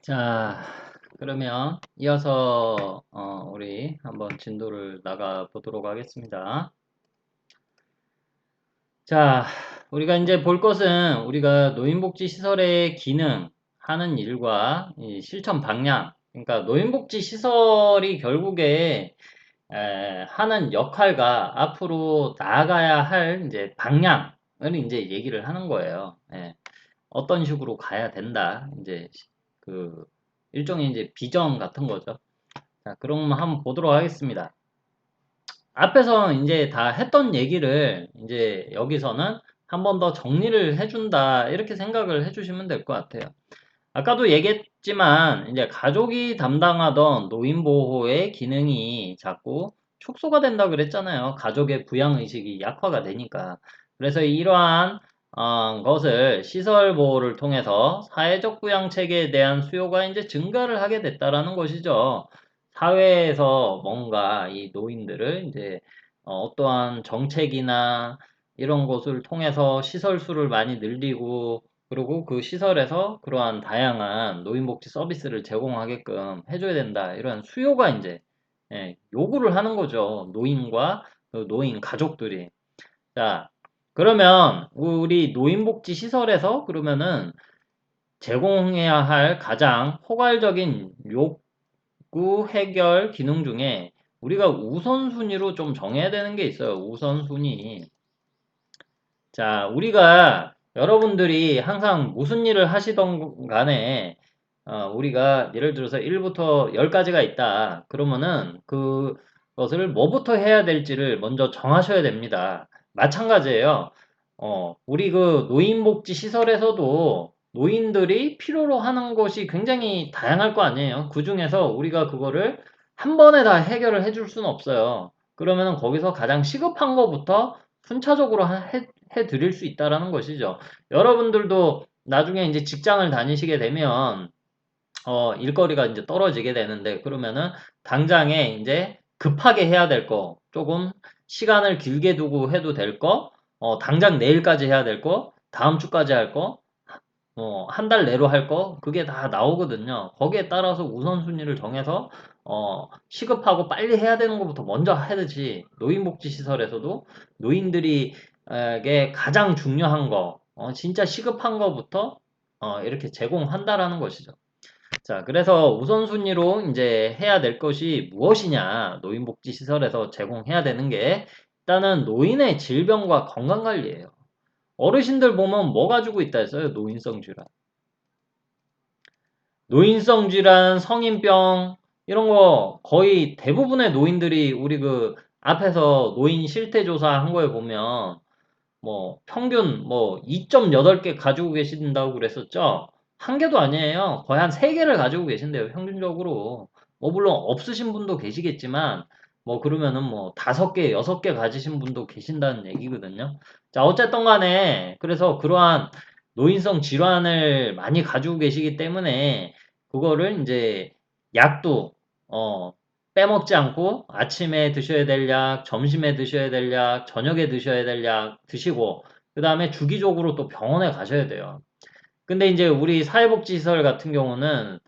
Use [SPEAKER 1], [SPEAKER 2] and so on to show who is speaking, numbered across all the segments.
[SPEAKER 1] 자, 그러면 이어서 우리 한번 진도를 나가 보도록 하겠습니다. 자, 우리가 이제 볼 것은 우리가 노인복지시설의 기능, 하는 일과 이 실천 방향, 그러니까 노인복지시설이 결국에 하는 역할과 앞으로 나아가야 할 이제 방향을 이제 얘기를 하는 거예요. 어떤 식으로 가야 된다. 이제 그 일종의 이제 비전 같은 거죠. 자, 그럼 한번 보도록 하겠습니다. 앞에서 이제 다 했던 얘기를 이제 여기서는 한 번 더 정리를 해준다. 이렇게 생각을 해주시면 될 것 같아요. 아까도 얘기했지만 이제 가족이 담당하던 노인보호의 기능이 자꾸 축소가 된다 그랬잖아요. 가족의 부양의식이 약화가 되니까. 그래서 이러한 것을 시설 보호를 통해서 사회적 부양 체계에 대한 수요가 이제 증가를 하게 됐다라는 것이죠. 사회에서 뭔가 이 노인들을 이제 어떠한 정책이나 이런 것을 통해서 시설 수를 많이 늘리고 그리고 그 시설에서 그러한 다양한 노인복지 서비스를 제공하게끔 해줘야 된다. 이런 수요가 이제 요구를 하는 거죠. 노인과 그 노인 가족들이. 자, 그러면 우리 노인복지 시설에서 그러면은 제공해야 할 가장 포괄적인 욕구 해결 기능 중에 우리가 우선순위로 좀 정해야 되는 게 있어요. 우선순위. 자, 우리가 여러분들이 항상 무슨 일을 하시던 간에 우리가 예를 들어서 1부터 10까지가 있다. 그러면은 그것을 뭐부터 해야 될지를 먼저 정하셔야 됩니다. 마찬가지예요. 우리 그 노인복지 시설에서도 노인들이 필요로 하는 것이 굉장히 다양할 거 아니에요. 그 중에서 우리가 그거를 한 번에 다 해결을 해줄 수는 없어요. 그러면은 거기서 가장 시급한 것부터 순차적으로 해 드릴 수 있다라는 것이죠. 여러분들도 나중에 이제 직장을 다니시게 되면 일거리가 이제 떨어지게 되는데 그러면은 당장에 이제 급하게 해야 될 거, 조금 시간을 길게 두고 해도 될 거, 당장 내일까지 해야 될 거, 다음 주까지 할 거, 한 달 내로 할 거, 그게 다 나오거든요. 거기에 따라서 우선순위를 정해서 시급하고 빨리 해야 되는 것부터 먼저 해야지. 노인복지시설에서도 노인들이 게 가장 중요한 거, 진짜 시급한 거부터 이렇게 제공한다라는 것이죠. 자, 그래서 우선순위로 이제 해야 될 것이 무엇이냐? 노인복지시설에서 제공해야 되는 게 일단은 노인의 질병과 건강관리예요. 어르신들 보면 뭐 가지고 있다 했어요? 노인성 질환. 노인성 질환, 성인병, 이런 거 거의 대부분의 노인들이 우리 그 앞에서 노인 실태조사 한 거에 보면 뭐 평균 뭐 2.8개 가지고 계신다고 그랬었죠? 한 개도 아니에요. 거의 한 3개를 가지고 계신대요, 평균적으로. 뭐 물론 없으신 분도 계시겠지만 뭐 그러면은 뭐 5개, 6개 가지신 분도 계신다는 얘기거든요. 자, 어쨌든 간에 그래서 그러한 노인성 질환을 많이 가지고 계시기 때문에 그거를 이제 약도 어 빼먹지 않고 아침에 드셔야 될 약, 점심에 드셔야 될 약, 저녁에 드셔야 될 약 드시고 그 다음에 주기적으로 또 병원에 가셔야 돼요. 근데 이제 우리 사회복지시설 같은 경우는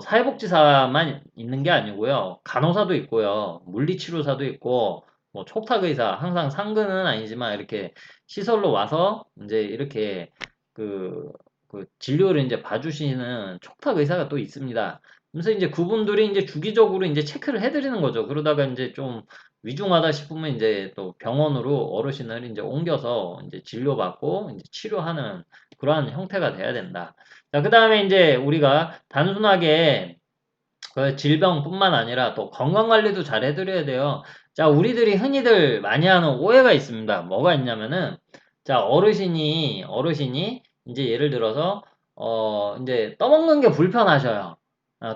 [SPEAKER 1] 사회복지사만 있는 게 아니고요. 간호사도 있고요. 물리치료사도 있고 뭐 촉탁의사 항상 상근은 아니지만 이렇게 시설로 와서 이제 이렇게 그, 그 진료를 이제 봐주시는 촉탁의사가 또 있습니다. 그래서 이제 그분들이 이제 주기적으로 이제 체크를 해드리는 거죠. 그러다가 이제 좀 위중하다 싶으면 이제 또 병원으로 어르신을 이제 옮겨서 이제 진료받고 이제 치료하는 그러한 형태가 돼야 된다. 자, 그 다음에 이제 우리가 단순하게 그 질병뿐만 아니라 또 건강 관리도 잘 해드려야 돼요. 자, 우리들이 흔히들 많이 하는 오해가 있습니다. 뭐가 있냐면은, 자, 어르신이 이제 예를 들어서, 이제 떠먹는 게 불편하셔요.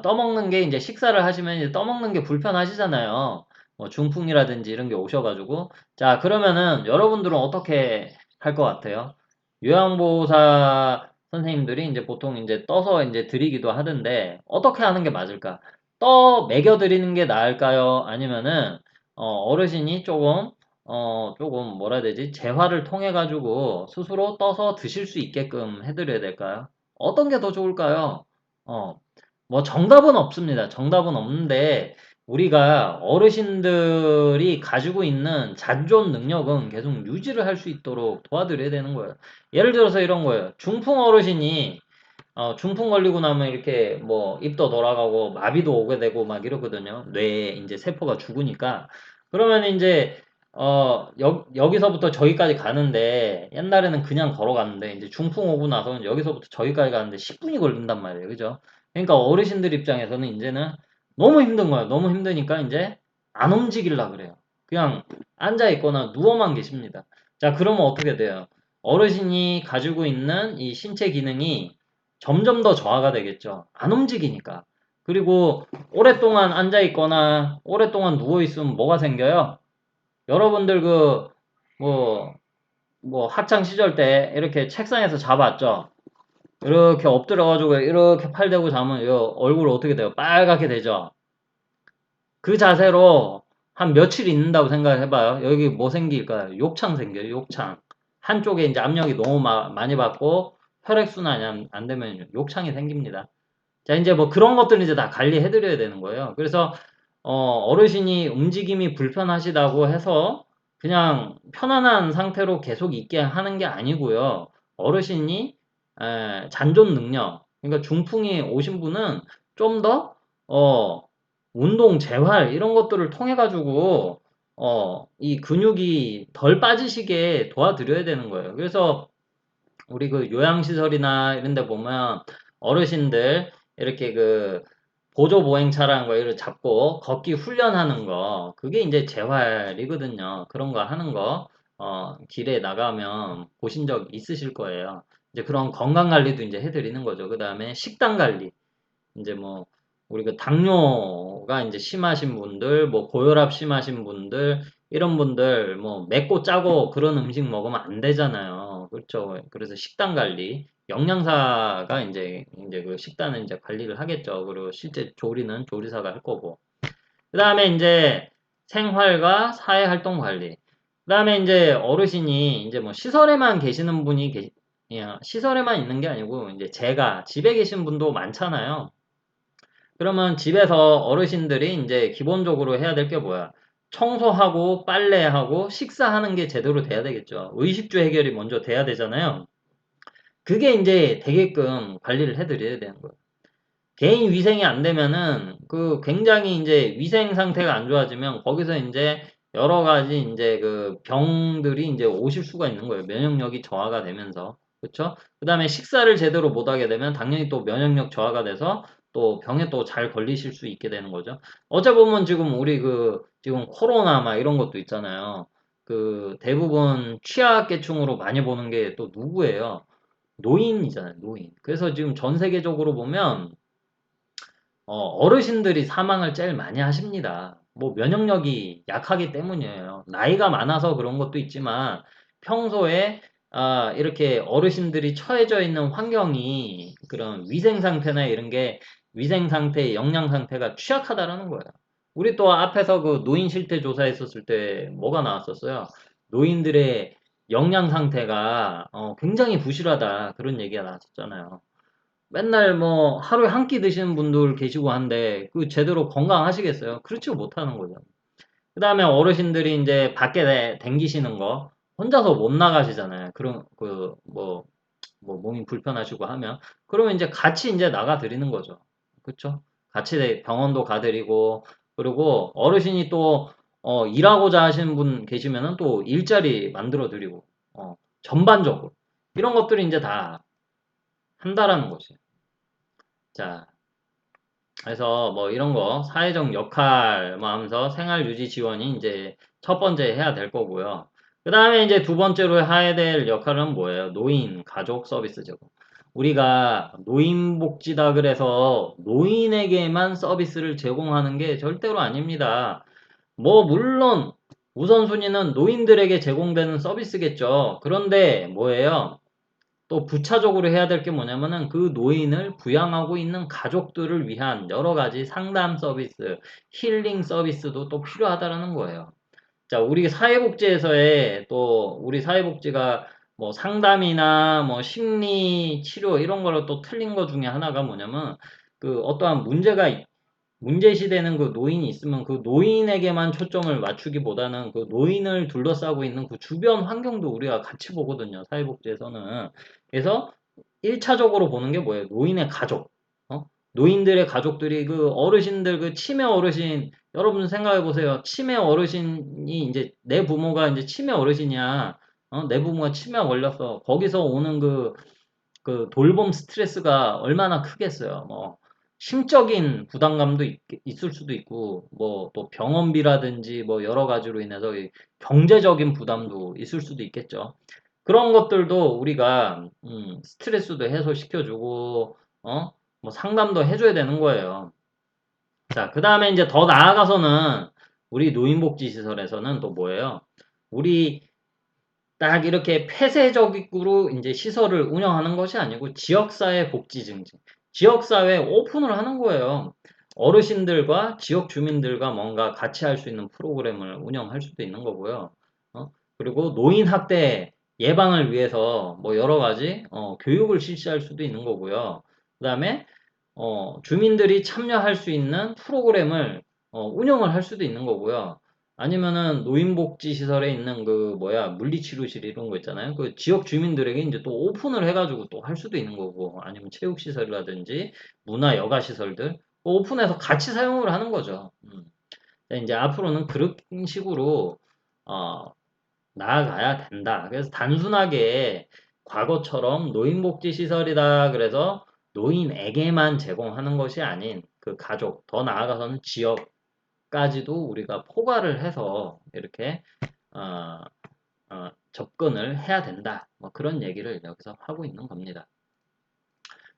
[SPEAKER 1] 떠먹는 게 이제 식사를 하시면 이제 떠먹는 게 불편하시잖아요. 뭐 중풍이라든지 이런 게 오셔가지고. 자, 그러면은 여러분들은 어떻게 할 것 같아요? 요양보호사 선생님들이 이제 보통 이제 떠서 이제 드리기도 하던데, 어떻게 하는 게 맞을까? 먹여 드리는 게 나을까요? 아니면은, 어르신이 조금 뭐라 해야 되지? 재활을 통해 가지고 스스로 떠서 드실 수 있게끔 해드려야 될까요? 어떤 게 더 좋을까요? 어, 뭐 정답은 없습니다. 정답은 없는데 우리가 어르신들이 가지고 있는 잔존 능력은 계속 유지를 할 수 있도록 도와드려야 되는 거예요. 예를 들어서 이런 거예요. 중풍 어르신이 중풍 걸리고 나면 이렇게 뭐 입도 돌아가고 마비도 오게 되고 막 이러거든요. 뇌에 이제 세포가 죽으니까. 그러면 이제 여기서부터 저기까지 가는데 옛날에는 그냥 걸어갔는데 이제 중풍 오고 나서는 여기서부터 저기까지 가는데 10분이 걸린단 말이에요. 그죠? 그러니까 어르신들 입장에서는 이제는 너무 힘든 거예요. 너무 힘드니까 이제 안 움직이려 그래요. 그냥 앉아 있거나 누워만 계십니다. 자, 그러면 어떻게 돼요? 어르신이 가지고 있는 이 신체 기능이 점점 더 저하가 되겠죠. 안 움직이니까. 그리고 오랫동안 앉아 있거나 오랫동안 누워 있으면 뭐가 생겨요? 여러분들 뭐, 뭐 학창 시절 때 이렇게 책상에서 자봤죠? 이렇게 엎드려가지고 이렇게 팔 대고 자면 이 얼굴 어떻게 돼요? 빨갛게 되죠? 그 자세로 한 며칠 있는다고 생각해봐요. 여기 뭐 생길까요? 욕창 생겨요, 욕창. 한쪽에 이제 압력이 너무 많이 받고 혈액순환이 안 되면 욕창이 생깁니다. 자, 이제 뭐 그런 것들을 이제 다 관리해드려야 되는 거예요. 그래서, 어르신이 움직임이 불편하시다고 해서 그냥 편안한 상태로 계속 있게 하는 게 아니고요. 어르신이, 잔존 능력, 그러니까 중풍이 오신 분은 좀 더, 운동, 재활, 이런 것들을 통해가지고, 이 근육이 덜 빠지시게 도와드려야 되는 거예요. 그래서 우리 그 요양시설이나 이런 데 보면 어르신들 이렇게 그 보조보행차라는 거 이렇게 잡고 걷기 훈련하는 거 그게 이제 재활이거든요. 그런 거 하는 거 길에 나가면 보신 적 있으실 거예요. 이제 그런 건강 관리도 이제 해드리는 거죠. 그 다음에 식단 관리. 이제 뭐 우리 그 당뇨가 이제 심하신 분들, 뭐 고혈압 심하신 분들, 이런 분들 뭐 맵고 짜고 그런 음식 먹으면 안 되잖아요. 그렇죠. 그래서 식단 관리, 영양사가 이제 그 식단을 이제 관리를 하겠죠. 그리고 실제 조리는 조리사가 할 거고. 그다음에 이제 생활과 사회 활동 관리. 그다음에 이제 어르신이 이제 뭐 시설에만 계시는 분이 시설에만 있는 게 아니고 이제 제가 집에 계신 분도 많잖아요. 그러면 집에서 어르신들이 이제 기본적으로 해야 될 게 뭐야? 청소하고 빨래하고 식사하는 게 제대로 돼야 되겠죠. 의식주 해결이 먼저 돼야 되잖아요. 그게 이제 되게끔 관리를 해드려야 되는 거예요. 개인 위생이 안 되면은 그 굉장히 이제 위생 상태가 안 좋아지면 거기서 이제 여러 가지 이제 그 병들이 이제 오실 수가 있는 거예요. 면역력이 저하가 되면서. 그렇죠? 그다음에 식사를 제대로 못 하게 되면 당연히 또 면역력 저하가 돼서 또 병에 또 잘 걸리실 수 있게 되는 거죠. 어째 보면 지금 우리 지금 코로나 막 이런 것도 있잖아요. 그 대부분 취약계층으로 많이 보는 게 또 누구예요? 노인이잖아요, 노인. 그래서 지금 전 세계적으로 보면 어르신들이 사망을 제일 많이 하십니다. 뭐 면역력이 약하기 때문이에요. 나이가 많아서 그런 것도 있지만 평소에 이렇게 어르신들이 처해져 있는 환경이 그런 위생 상태나 이런 게 위생 상태, 영양 상태가 취약하다라는 거예요. 우리 또 앞에서 그 노인 실태 조사했었을 때 뭐가 나왔었어요? 노인들의 영양 상태가 굉장히 부실하다 그런 얘기가 나왔었잖아요. 맨날 뭐 하루에 한 끼 드시는 분들 계시고 한데 그 제대로 건강하시겠어요? 그렇지 못하는 거죠. 그 다음에 어르신들이 이제 밖에 댕기시는 거 혼자서 못 나가시잖아요. 그런 뭐 몸이 불편하시고 하면 그러면 이제 같이 이제 나가 드리는 거죠. 그렇죠? 같이 병원도 가드리고 그리고 어르신이 또 일하고자 하시는 분 계시면은 또 일자리 만들어 드리고 전반적으로 이런 것들이 이제 다 한다라는 거지. 자, 그래서 뭐 이런 거 사회적 역할 뭐 하면서 생활 유지 지원이 이제 첫 번째 해야 될 거고요. 그 다음에 이제 두 번째로 해야 될 역할은 뭐예요? 노인 가족 서비스 제공. 우리가 노인복지다 그래서 노인에게만 서비스를 제공하는 게 절대로 아닙니다. 뭐 물론 우선순위는 노인들에게 제공되는 서비스겠죠. 그런데 뭐예요? 또 부차적으로 해야 될 게 뭐냐면은 그 노인을 부양하고 있는 가족들을 위한 여러 가지 상담 서비스, 힐링 서비스도 또 필요하다라는 거예요. 자, 우리 사회복지에서의 또 우리 사회복지가 뭐 상담이나 뭐 심리 치료 이런 거로 또 틀린 거 중에 하나가 뭐냐면 그 어떠한 문제시되는 그 노인이 있으면 그 노인에게만 초점을 맞추기보다는 그 노인을 둘러싸고 있는 그 주변 환경도 우리가 같이 보거든요. 사회복지에서는. 그래서 1차적으로 보는 게 뭐예요? 노인의 가족. 어? 노인들의 가족들이 그 어르신들 그 치매 어르신 여러분 생각해 보세요. 치매 어르신이 이제 내 부모가 이제 치매 어르신이야. 내 부모가 치매 걸렸어. 거기서 오는 그 돌봄 스트레스가 얼마나 크겠어요. 뭐 심적인 부담감도 있을 수도 있고 뭐 또 병원비라든지 뭐 여러 가지로 인해서 이 경제적인 부담도 있을 수도 있겠죠. 그런 것들도 우리가 스트레스도 해소시켜주고 뭐 상담도 해줘야 되는 거예요. 자, 그 다음에 이제 더 나아가서는 우리 노인복지시설에서는 또 뭐예요? 우리 딱 이렇게 폐쇄적으로 이제 시설을 운영하는 것이 아니고 지역사회 복지 증진, 지역사회 오픈을 하는 거예요. 어르신들과 지역 주민들과 뭔가 같이 할 수 있는 프로그램을 운영할 수도 있는 거고요. 그리고 노인 학대 예방을 위해서 뭐 여러 가지 교육을 실시할 수도 있는 거고요. 그다음에 주민들이 참여할 수 있는 프로그램을 운영을 할 수도 있는 거고요. 아니면은 노인복지시설에 있는 그 뭐야 물리치료실 이런 거 있잖아요. 그 지역 주민들에게 이제 또 오픈을 해가지고 또 할 수도 있는 거고 아니면 체육시설이라든지 문화 여가시설들 오픈해서 같이 사용을 하는 거죠. 이제 앞으로는 그런 식으로 어, 나아가야 된다. 그래서 단순하게 과거처럼 노인복지시설이다. 그래서 노인에게만 제공하는 것이 아닌 그 가족, 더 나아가서는 지역까지도 우리가 포괄을 해서 이렇게 어, 접근을 해야 된다. 뭐 그런 얘기를 여기서 하고 있는 겁니다.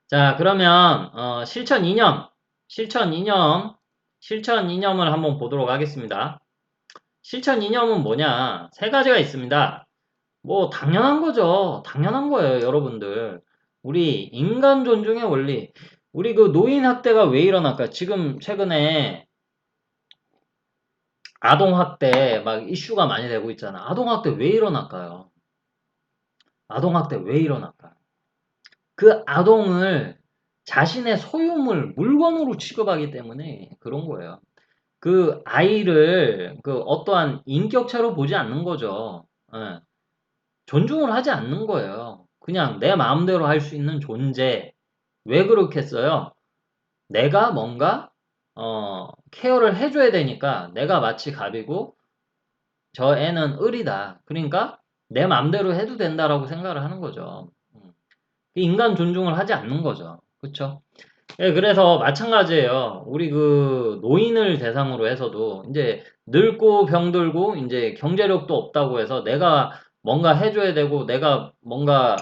[SPEAKER 1] 자, 그러면 실천 이념, 실천 이념, 실천 이념을 한번 보도록 하겠습니다. 실천 이념은 뭐냐? 세 가지가 있습니다. 뭐 당연한 거죠. 당연한 거예요, 여러분들. 우리 인간 존중의 원리. 우리 그 노인 학대가 왜 일어날까? 지금 최근에 아동 학대 막 이슈가 많이 되고 있잖아. 아동 학대 왜 일어날까요? 아동 학대 왜 일어날까? 그 아동을 자신의 소유물, 물건으로 취급하기 때문에 그런 거예요. 그 아이를 그 어떠한 인격체로 보지 않는 거죠. 예. 존중을 하지 않는 거예요. 그냥 내 마음대로 할 수 있는 존재. 왜 그렇겠어요? 내가 뭔가 케어를 해줘야 되니까 내가 마치 갑이고 저 애는 을이다. 그러니까 내 마음대로 해도 된다라고 생각을 하는 거죠. 인간 존중을 하지 않는 거죠. 그렇죠? 예, 그래서 마찬가지예요. 우리 그 노인을 대상으로 해서도 이제 늙고 병들고 이제 경제력도 없다고 해서 내가 뭔가 해줘야 되고 내가 뭔가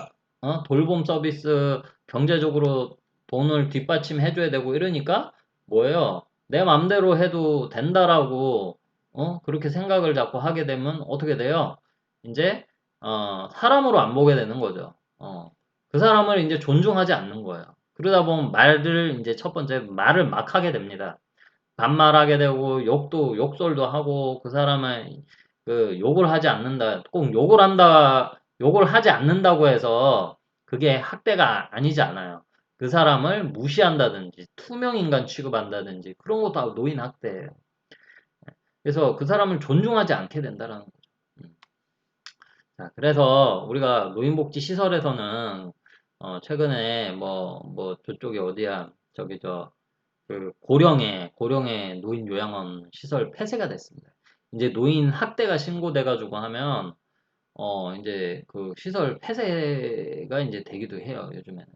[SPEAKER 1] 돌봄 서비스 경제적으로 돈을 뒷받침해줘야 되고 이러니까 뭐예요? 내 맘대로 해도 된다라고 그렇게 생각을 자꾸 하게 되면 어떻게 돼요? 이제 사람으로 안 보게 되는 거죠. 그 사람을 이제 존중하지 않는 거예요. 그러다 보면 말을 이제 첫 번째 말을 막 하게 됩니다. 반말하게 되고 욕설도 하고 그 사람을 그 욕을 하지 않는다. 꼭 욕을 하지 않는다고 해서 그게 학대가 아니지 않아요. 그 사람을 무시한다든지 투명인간 취급한다든지 그런 것도 다 노인 학대예요. 그래서 그 사람을 존중하지 않게 된다라는 거죠. 자, 그래서 우리가 노인복지 시설에서는 최근에 뭐 저쪽이 어디야? 저기 그 고령의 노인 요양원 시설 폐쇄가 됐습니다. 이제 노인 학대가 신고돼가지고 하면 이제 그 시설 폐쇄가 이제 되기도 해요, 요즘에는.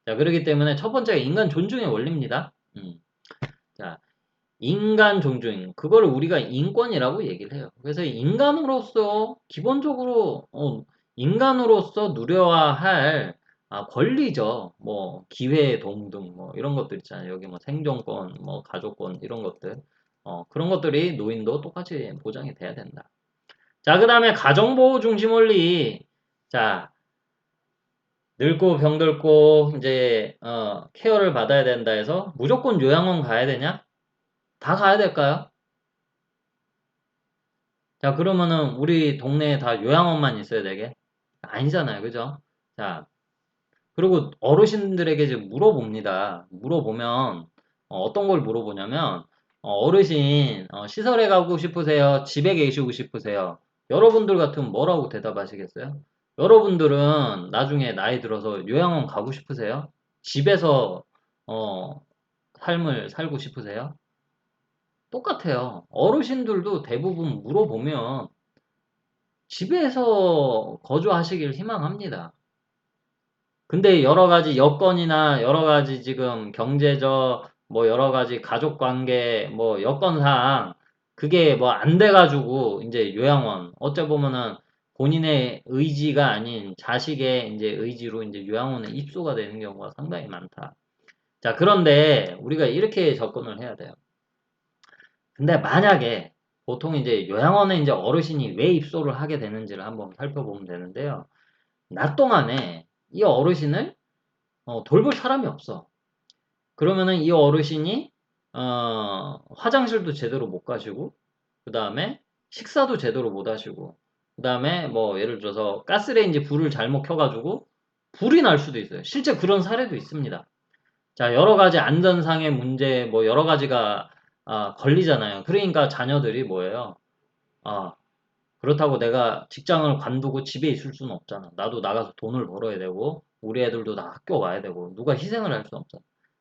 [SPEAKER 1] 자, 그렇기 때문에 첫 번째가 인간 존중의 원리입니다. 자, 인간 존중, 그거를 우리가 인권이라고 얘기를 해요. 그래서 인간으로서 기본적으로 인간으로서 누려야 할 권리죠. 뭐 기회 동등 뭐 이런 것들 있잖아요. 여기 뭐 생존권, 뭐 가족권 이런 것들. 그런 것들이 노인도 똑같이 보장이 돼야 된다. 자, 그다음에 가정보호 중심 원리. 자, 늙고 병들고 이제 케어를 받아야 된다 해서 무조건 요양원 가야 되냐? 다 가야 될까요? 자, 그러면은 우리 동네에 다 요양원만 있어야 되게? 아니잖아요. 그죠? 자, 그리고 어르신들에게 이제 물어봅니다. 물어보면 어떤 걸 물어보냐면 어르신 시설에 가고 싶으세요? 집에 계시고 싶으세요? 여러분들 같으면 뭐라고 대답하시겠어요? 여러분들은 나중에 나이 들어서 요양원 가고 싶으세요? 집에서 어, 삶을 살고 싶으세요? 똑같아요. 어르신들도 대부분 물어보면 집에서 거주하시길 희망합니다. 근데 여러 가지 여건이나 여러 가지 지금 경제적 뭐 여러 가지 가족 관계 뭐 여건상 그게 뭐 안 돼가지고 이제 요양원 어째 보면은 본인의 의지가 아닌 자식의 이제 의지로 이제 요양원에 입소가 되는 경우가 상당히 많다. 자, 그런데 우리가 이렇게 접근을 해야 돼요. 근데 만약에 보통 이제 요양원에 이제 어르신이 왜 입소를 하게 되는지를 한번 살펴보면 되는데요. 낮 동안에 이 어르신을 돌볼 사람이 없어. 그러면은 이 어르신이 화장실도 제대로 못 가시고, 그 다음에 식사도 제대로 못 하시고, 그 다음에 뭐 예를 들어서 가스레인지 불을 잘못 켜가지고 불이 날 수도 있어요. 실제 그런 사례도 있습니다. 자, 여러 가지 안전상의 문제, 뭐 여러 가지가 걸리잖아요. 그러니까 자녀들이 뭐예요? 아, 그렇다고 내가 직장을 관두고 집에 있을 수는 없잖아. 나도 나가서 돈을 벌어야 되고, 우리 애들도 다 학교 가야 되고, 누가 희생을 할 수는 없잖아.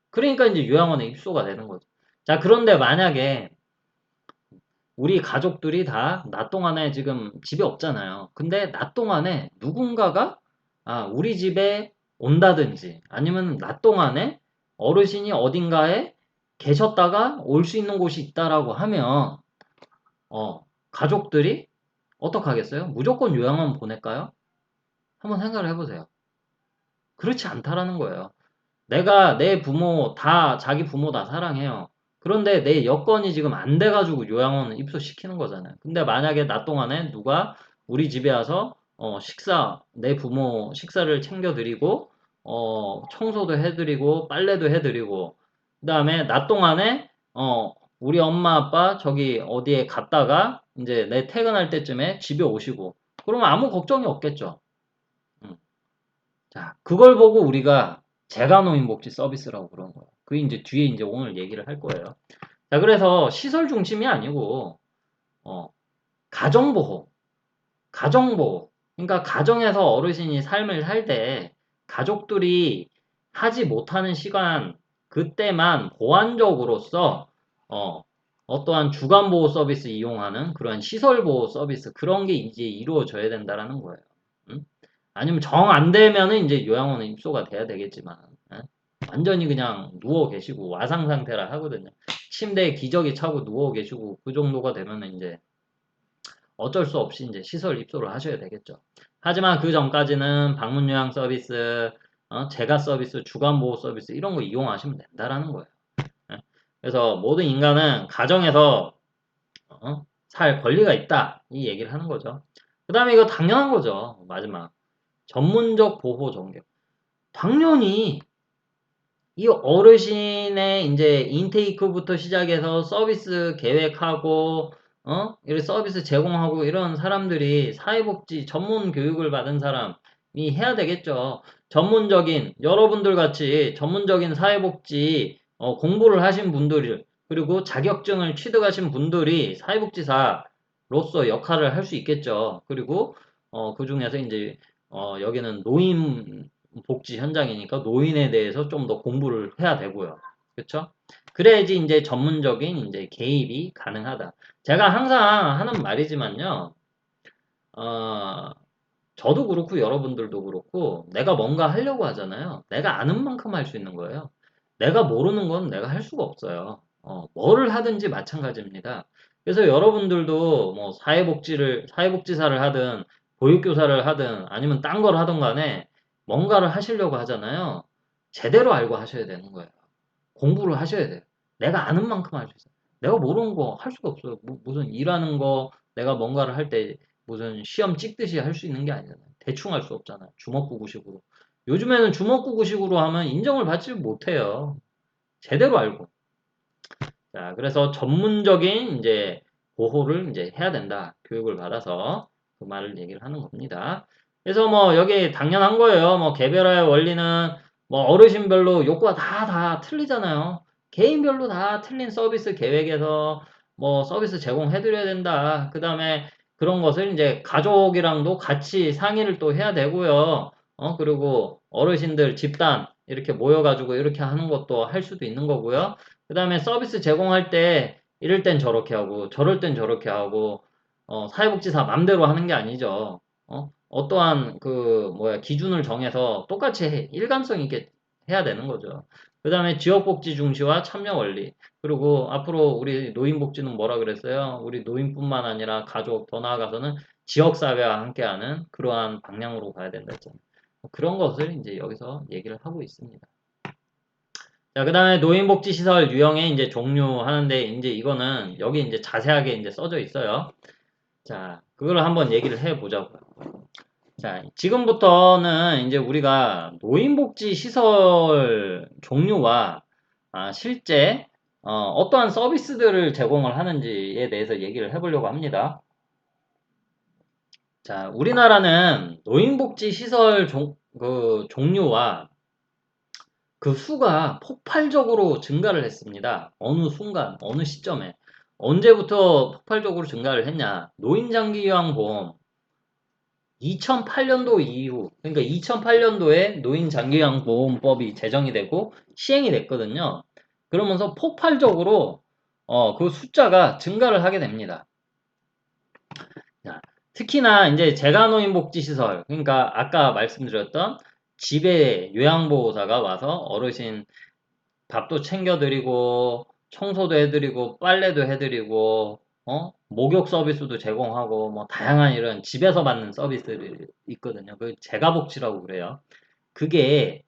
[SPEAKER 1] 그러니까 이제 요양원에 입소가 되는 거죠. 자, 그런데 만약에 우리 가족들이 다 낮 동안에 지금 집에 없잖아요. 근데 낮 동안에 누군가가 우리 집에 온다든지 아니면 낮 동안에 어르신이 어딘가에 계셨다가 올 수 있는 곳이 있다라고 하면 가족들이 어떻게 하겠어요? 무조건 요양원 보낼까요? 한번 생각을 해보세요. 그렇지 않다라는 거예요. 내가 내 부모 다 자기 부모 다 사랑해요. 그런데 내 여건이 지금 안 돼가지고 요양원 입소시키는 거잖아요. 근데 만약에 낮 동안에 누가 우리 집에 와서 식사 내 부모 식사를 챙겨드리고 청소도 해드리고 빨래도 해드리고 그다음에 낮 동안에 우리 엄마 아빠 저기 어디에 갔다가 이제 내 퇴근할 때쯤에 집에 오시고 그러면 아무 걱정이 없겠죠. 음. 자, 그걸 보고 우리가 재가노인복지 서비스라고 그런 거예요. 그게 이제 뒤에 이제 오늘 얘기를 할 거예요. 자, 그래서 시설 중심이 아니고, 어, 가정보호, 가정보호. 그러니까 가정에서 어르신이 삶을 살 때 가족들이 하지 못하는 시간, 그때만 보완적으로서, 어떠한 주간보호 서비스 이용하는 그러한 시설보호 서비스, 그런 게 이제 이루어져야 된다라는 거예요. 응? 아니면 정 안 되면은 이제 요양원에 입소가 돼야 되겠지만, 예? 완전히 그냥 누워 계시고 와상 상태라 하거든요. 침대에 기저귀 차고 누워 계시고 그 정도가 되면은 이제 어쩔 수 없이 이제 시설 입소를 하셔야 되겠죠. 하지만 그 전까지는 방문 요양 서비스, 재가 서비스, 주간 보호 서비스 이런 거 이용하시면 된다라는 거예요. 예? 그래서 모든 인간은 가정에서 살 권리가 있다 이 얘기를 하는 거죠. 그 다음에 이거 당연한 거죠. 마지막 전문적 보호 전개. 당연히 이 어르신의 이제 인테이크부터 시작해서 서비스 계획하고, 이런 서비스 제공하고 이런 사람들이 사회복지 전문 교육을 받은 사람이 해야 되겠죠. 전문적인, 여러분들 같이 전문적인 사회복지 공부를 하신 분들, 그리고 자격증을 취득하신 분들이 사회복지사로서 역할을 할 수 있겠죠. 그리고, 그 중에서 이제, 여기는 노인 복지 현장이니까 노인에 대해서 좀 더 공부를 해야 되고요. 그렇죠? 그래야지 이제 전문적인 이제 개입이 가능하다. 제가 항상 하는 말이지만요. 어, 저도 그렇고 여러분들도 그렇고 내가 뭔가 하려고 하잖아요. 내가 아는 만큼 할 수 있는 거예요. 내가 모르는 건 내가 할 수가 없어요. 뭐를 하든지 마찬가지입니다. 그래서 여러분들도 뭐 사회복지사를 하든 보육교사를 하든 아니면 딴 걸 하든 간에 뭔가를 하시려고 하잖아요. 제대로 알고 하셔야 되는 거예요. 공부를 하셔야 돼요. 내가 아는 만큼 할 수 있어요. 내가 모르는 거 할 수가 없어요. 무슨 일하는 거 내가 뭔가를 할 때 무슨 시험 찍듯이 할 수 있는 게 아니잖아요. 대충 할 수 없잖아요. 주먹구구식으로. 요즘에는 주먹구구식으로 하면 인정을 받지 못해요. 제대로 알고. 자, 그래서 전문적인 이제 보호를 이제 해야 된다. 교육을 받아서 그 말을 얘기를 하는 겁니다. 그래서 뭐 여기 당연한 거예요. 뭐 개별화의 원리는 뭐 어르신별로 요구가 다 틀리잖아요. 개인별로 다 틀린 서비스 계획에서 뭐 서비스 제공해드려야 된다. 그 다음에 그런 것을 이제 가족이랑도 같이 상의를 또 해야 되고요. 그리고 어르신들 집단 이렇게 모여가지고 이렇게 하는 것도 할 수도 있는 거고요. 그 다음에 서비스 제공할 때 이럴 땐 저렇게 하고 저럴 땐 저렇게 하고 사회복지사 맘대로 하는 게 아니죠. 어떠한 그 뭐야 기준을 정해서 똑같이 일관성 있게 해야 되는 거죠. 그 다음에 지역복지 중시와 참여 원리. 그리고 앞으로 우리 노인복지는 뭐라 그랬어요? 우리 노인뿐만 아니라 가족 더 나아가서는 지역사회와 함께하는 그러한 방향으로 가야 된다 했잖아요. 그런 것을 이제 여기서 얘기를 하고 있습니다. 자, 그 다음에 노인복지시설 유형의 이제 종류 하는데 이제 이거는 여기 이제 자세하게 이제 써져 있어요. 자, 그걸 한번 얘기를 해 보자고요. 자, 지금부터는 이제 우리가 노인복지 시설 종류와 실제 어떠한 서비스들을 제공을 하는지에 대해서 얘기를 해보려고 합니다. 자, 우리나라는 노인복지 시설 그 종류와 그 수가 폭발적으로 증가를 했습니다. 어느 순간, 어느 시점에. 언제부터 폭발적으로 증가를 했냐? 노인장기요양보험 2008년도 이후, 그러니까 2008년도에 노인장기요양보험법이 제정이 되고 시행이 됐거든요. 그러면서 폭발적으로 그 숫자가 증가를 하게 됩니다. 자, 특히나 이제 재가노인복지시설, 그러니까 아까 말씀드렸던 집에 요양보호사가 와서 어르신 밥도 챙겨드리고 청소도 해드리고 빨래도 해드리고 목욕 서비스도 제공하고 뭐 다양한 이런 집에서 받는 서비스들이 있거든요. 그 재가복지라고 그래요. 그게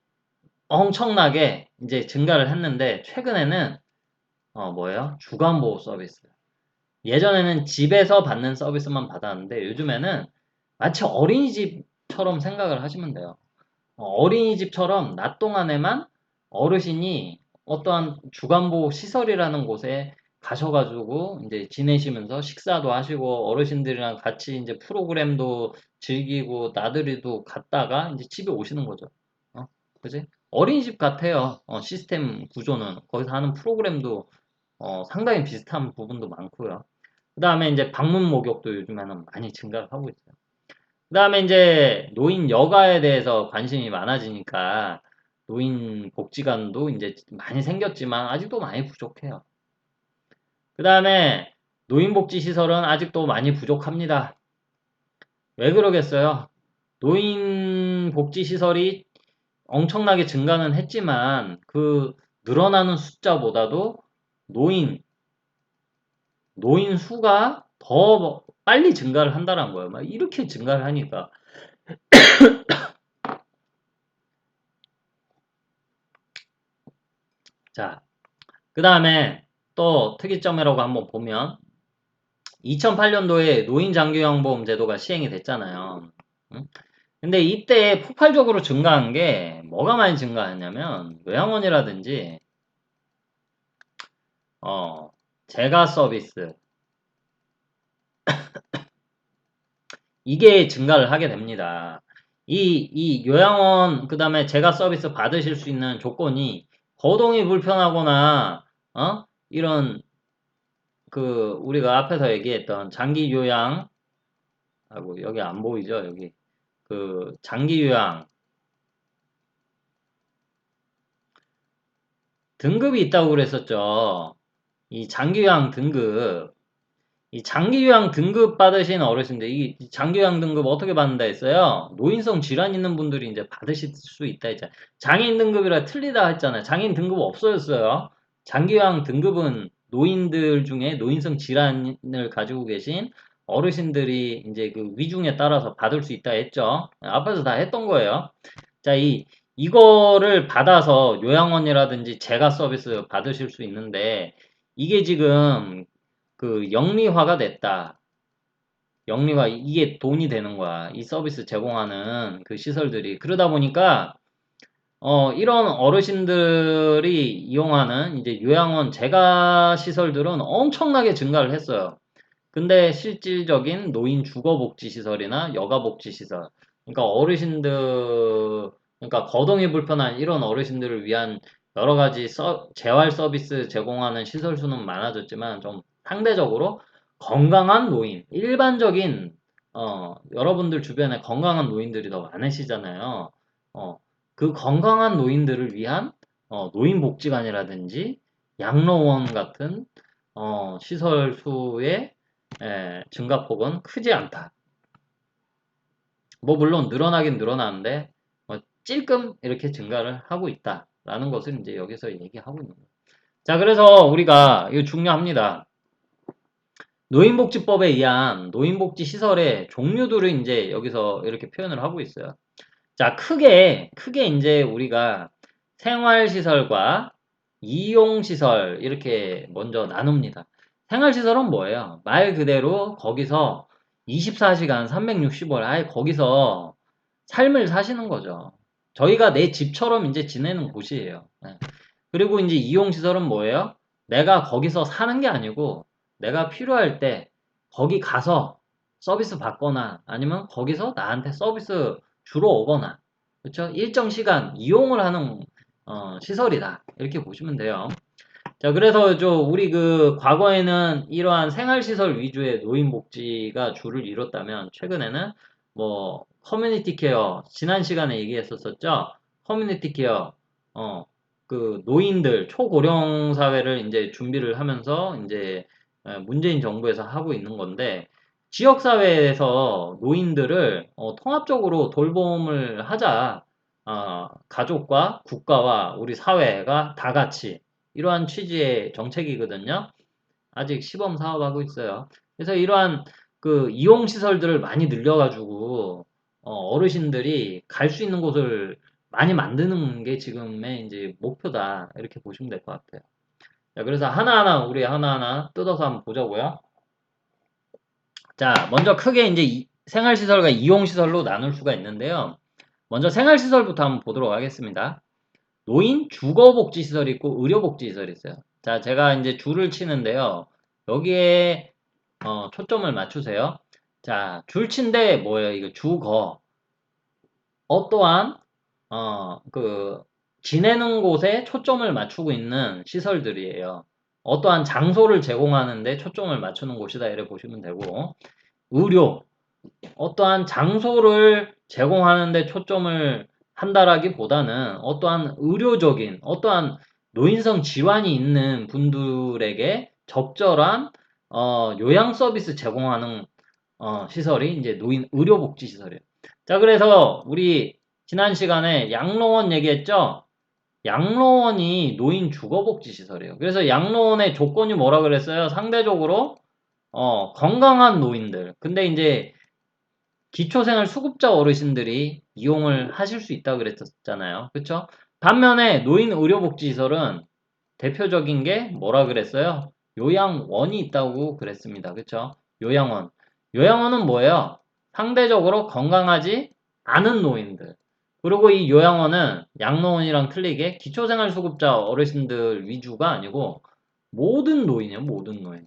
[SPEAKER 1] 엄청나게 이제 증가를 했는데 최근에는 뭐예요? 주간보호 서비스. 예전에는 집에서 받는 서비스만 받았는데 요즘에는 마치 어린이집처럼 생각을 하시면 돼요. 어린이집처럼 낮 동안에만 어르신이 어떠한 주간보호 시설이라는 곳에 가셔가지고 이제 지내시면서 식사도 하시고 어르신들이랑 같이 이제 프로그램도 즐기고 나들이도 갔다가 이제 집에 오시는 거죠. 그지? 어린이집 같아요. 시스템 구조는 거기서 하는 프로그램도 상당히 비슷한 부분도 많고요. 그 다음에 이제 방문 목욕도 요즘에는 많이 증가를 하고 있어요. 그 다음에 이제 노인 여가에 대해서 관심이 많아지니까 노인 복지관도 이제 많이 생겼지만 아직도 많이 부족해요. 그 다음에 노인복지시설은 아직도 많이 부족합니다. 왜 그러겠어요? 노인복지시설이 엄청나게 증가는 했지만 그 늘어나는 숫자보다도 노인, 노인 수가 더 빨리 증가를 한다는 거예요. 막 이렇게 증가를 하니까. 자, 그 다음에 또 특이점이라고 한번 보면 2008년도에 노인장기요양보험 제도가 시행이 됐잖아요. 응? 근데 이때 폭발적으로 증가한 게 뭐가 많이 증가했냐면 요양원이라든지 재가 서비스 이게 증가를 하게 됩니다. 이 요양원 그 다음에 재가 서비스 받으실 수 있는 조건이 거동이 불편하거나 이런 그 우리가 앞에서 얘기했던 장기 요양 아이고 여기 안 보이죠 여기 그 장기 요양 등급이 있다고 그랬었죠. 이 장기 요양 등급 이 장기 요양 등급 받으신 어르신들 이 장기 요양 등급 어떻게 받는다 했어요? 노인성 질환 있는 분들이 이제 받으실 수 있다 했잖아요. 장애인 등급이라 틀리다 했잖아요. 장애인 등급 없어졌어요. 장기 요양 등급은 노인들 중에 노인성 질환을 가지고 계신 어르신들이 이제 그 위중에 따라서 받을 수 있다 했죠. 앞에서 다 했던 거예요. 자, 이거를 받아서 요양원이라든지 재가 서비스 받으실 수 있는데 이게 지금 그 영리화가 됐다. 영리화 이게 돈이 되는 거야. 이 서비스 제공하는 그 시설들이 그러다 보니까 이런 어르신들이 이용하는 이제 요양원 재가 시설들은 엄청나게 증가를 했어요. 근데 실질적인 노인 주거복지 시설이나 여가복지 시설 그러니까 어르신들, 그러니까 거동이 불편한 이런 어르신들을 위한 여러 가지 재활 서비스 제공하는 시설 수는 많아졌지만 좀 상대적으로 건강한 노인, 일반적인 여러분들 주변에 건강한 노인들이 더 많으시잖아요. 어, 그 건강한 노인들을 위한 노인복지관이라든지 양로원 같은 시설 수의 증가폭은 크지 않다. 뭐 물론 늘어나긴 늘어나는데 찔끔 이렇게 증가를 하고 있다라는 것을 이제 여기서 얘기하고 있는 거예요. 자, 그래서 우리가 이거 중요합니다. 노인복지법에 의한 노인복지 시설의 종류들을 이제 여기서 이렇게 표현을 하고 있어요. 자, 크게 이제 우리가 생활시설과 이용시설 이렇게 먼저 나눕니다. 생활시설은 뭐예요? 말 그대로 거기서 24시간 365일 아예 거기서 삶을 사시는 거죠. 저희가 내 집처럼 이제 지내는 곳이에요. 네. 그리고 이제 이용시설은 뭐예요? 내가 거기서 사는 게 아니고 내가 필요할 때 거기 가서 서비스 받거나 아니면 거기서 나한테 서비스 주러 오거나 그렇죠? 일정 시간 이용을 하는 시설이다. 이렇게 보시면 돼요. 자, 그래서 우리 그 과거에는 이러한 생활시설 위주의 노인복지가 주를 이뤘다면 최근에는 뭐 커뮤니티 케어 지난 시간에 얘기했었었죠. 커뮤니티 케어 어, 그 노인들 초고령 사회를 이제 준비를 하면서 이제 문재인 정부에서 하고 있는 건데 지역 사회에서 노인들을 통합적으로 돌봄을 하자. 가족과 국가와 우리 사회가 다 같이 이러한 취지의 정책이거든요. 아직 시범 사업하고 있어요. 그래서 이러한 그 이용 시설들을 많이 늘려가지고 어르신들이 갈 수 있는 곳을 많이 만드는 게 지금의 이제 목표다 이렇게 보시면 될 것 같아요. 자, 그래서 하나하나 우리 하나하나 뜯어서 한번 보자고요. 자, 먼저 크게 이제 생활시설과 이용시설로 나눌 수가 있는데요. 먼저 생활시설부터 한번 보도록 하겠습니다. 노인 주거복지시설이 있고 의료복지시설이 있어요. 자, 제가 이제 줄을 치는데요. 여기에 초점을 맞추세요. 자, 줄친데 뭐예요? 이거 주거. 어떠한 그 지내는 곳에 초점을 맞추고 있는 시설들이에요. 어떠한 장소를 제공하는데 초점을 맞추는 곳이다 이렇게 보시면 되고 의료 어떠한 장소를 제공하는데 초점을 한다라기보다는 어떠한 의료적인 어떠한 노인성 질환이 있는 분들에게 적절한 요양 서비스 제공하는 시설이 이제 노인 의료복지 시설이에요. 자, 그래서 우리 지난 시간에 양로원 얘기했죠? 양로원이 노인 주거복지 시설이에요. 그래서 양로원의 조건이 뭐라 그랬어요? 상대적으로 건강한 노인들. 근데 이제 기초생활 수급자 어르신들이 이용을 하실 수 있다고 그랬었잖아요. 그쵸? 반면에 노인 의료복지시설은 대표적인 게 뭐라 그랬어요? 요양원이 있다고 그랬습니다. 그쵸? 요양원. 요양원은 뭐예요? 상대적으로 건강하지 않은 노인들. 그리고 이 요양원은 양로원이랑 틀리게 기초생활수급자 어르신들 위주가 아니고 모든 노인이에요. 모든 노인.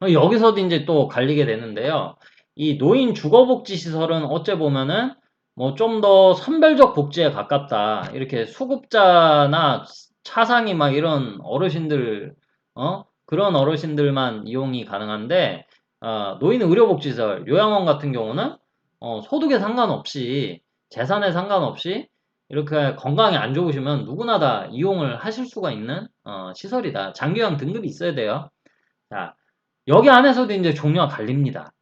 [SPEAKER 1] 여기서도 이제 또 갈리게 되는데요. 이 노인 주거복지 시설은 어째 보면은 뭐 좀 더 선별적 복지에 가깝다. 이렇게 수급자나 차상이 막 이런 어르신들, 그런 어르신들만 이용이 가능한데, 노인 의료복지시설, 요양원 같은 경우는 소득에 상관없이, 재산에 상관없이 이렇게 건강이 안 좋으시면 누구나 다 이용을 하실 수가 있는 시설이다. 장기요양 등급이 있어야 돼요. 자, 여기 안에서도 이제 종류가 갈립니다.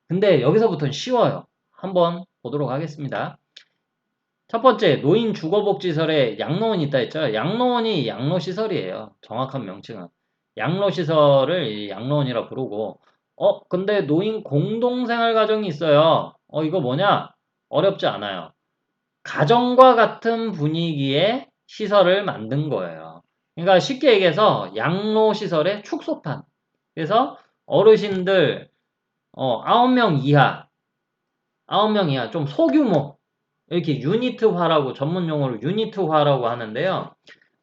[SPEAKER 1] 근데 여기서부터는 쉬워요. 한번 보도록 하겠습니다. 첫 번째, 노인 주거복지시설에 양로원이 있다 했죠. 양로원이 양로시설이에요. 정확한 명칭은. 양로시설을 이 양로원이라 부르고, 근데 노인 공동생활가정이 있어요. 이거 뭐냐? 어렵지 않아요. 가정과 같은 분위기의 시설을 만든 거예요. 그러니까 쉽게 얘기해서 양로시설의 축소판. 그래서 어르신들 9명 이하, 9명 이하 좀 소규모 이렇게 유니트화라고 전문 용어로 유니트화라고 하는데요.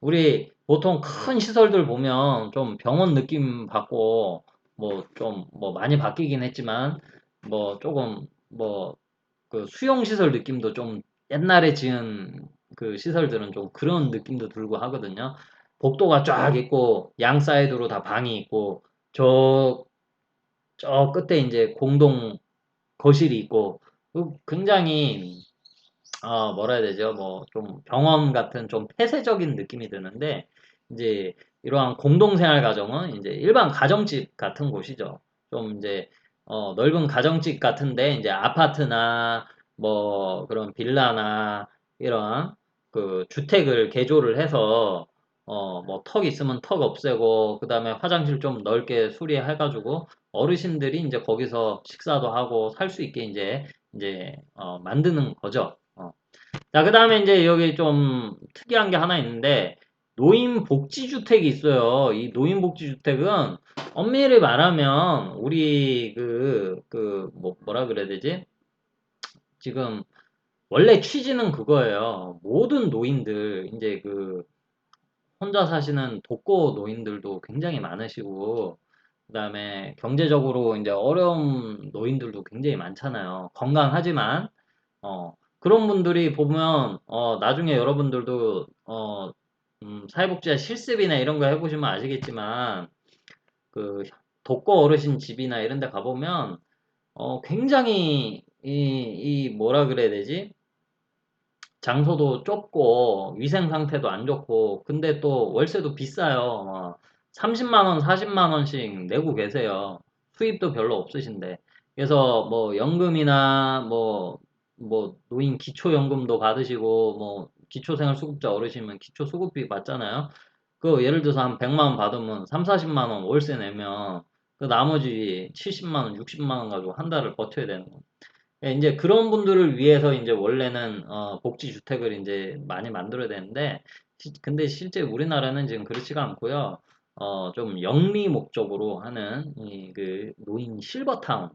[SPEAKER 1] 우리 보통 큰 시설들 보면 좀 병원 느낌 받고 뭐 좀 뭐 많이 바뀌긴 했지만 뭐 조금 뭐 그 수용시설 느낌도 좀 옛날에 지은 그 시설들은 좀 그런 느낌도 들고 하거든요. 복도가 쫙 있고 양 사이드로 다 방이 있고 저, 저 끝에 이제 공동 거실이 있고 굉장히 뭐라 해야 되죠? 뭐 좀 병원 같은 좀 폐쇄적인 느낌이 드는데 이제 이러한 공동생활 가정은 이제 일반 가정집 같은 곳이죠. 좀 이제 넓은 가정집 같은데 이제 아파트나 뭐 그런 빌라나 이런 그 주택을 개조를 해서 뭐 턱 있으면 턱 없애고 그다음에 화장실 좀 넓게 수리해가지고 어르신들이 이제 거기서 식사도 하고 살 수 있게 이제 만드는 거죠. 자, 그 다음에 이제 여기 좀 특이한 게 하나 있는데, 노인복지주택이 있어요. 이 노인복지주택은 엄밀히 말하면, 우리 뭐라 그래야 되지? 지금, 원래 취지는 그거예요. 모든 노인들, 이제 혼자 사시는 독거 노인들도 굉장히 많으시고, 그 다음에 경제적으로 이제 어려운 노인들도 굉장히 많잖아요. 건강하지만, 그런 분들이 보면, 나중에 여러분들도, 사회복지사 실습이나 이런 거 해보시면 아시겠지만, 그, 독거 어르신 집이나 이런 데 가보면, 굉장히, 뭐라 그래야 되지? 장소도 좁고, 위생 상태도 안 좋고, 근데 또 월세도 비싸요. 30만 원, 40만 원씩 내고 계세요. 수입도 별로 없으신데. 그래서 뭐 연금이나 뭐 노인 기초연금도 받으시고 뭐 기초생활수급자 어르시면 기초수급비 받잖아요. 그 예를 들어서 한 100만 원 받으면 3, 40만 원 월세 내면 그 나머지 70만 원, 60만 원 가지고 한 달을 버텨야 되는 거예요. 예, 이제 그런 분들을 위해서 이제 원래는 복지주택을 이제 많이 만들어야 되는데 근데 실제 우리나라는 지금 그렇지가 않고요. 좀 영리 목적으로 하는 그 노인 실버타운.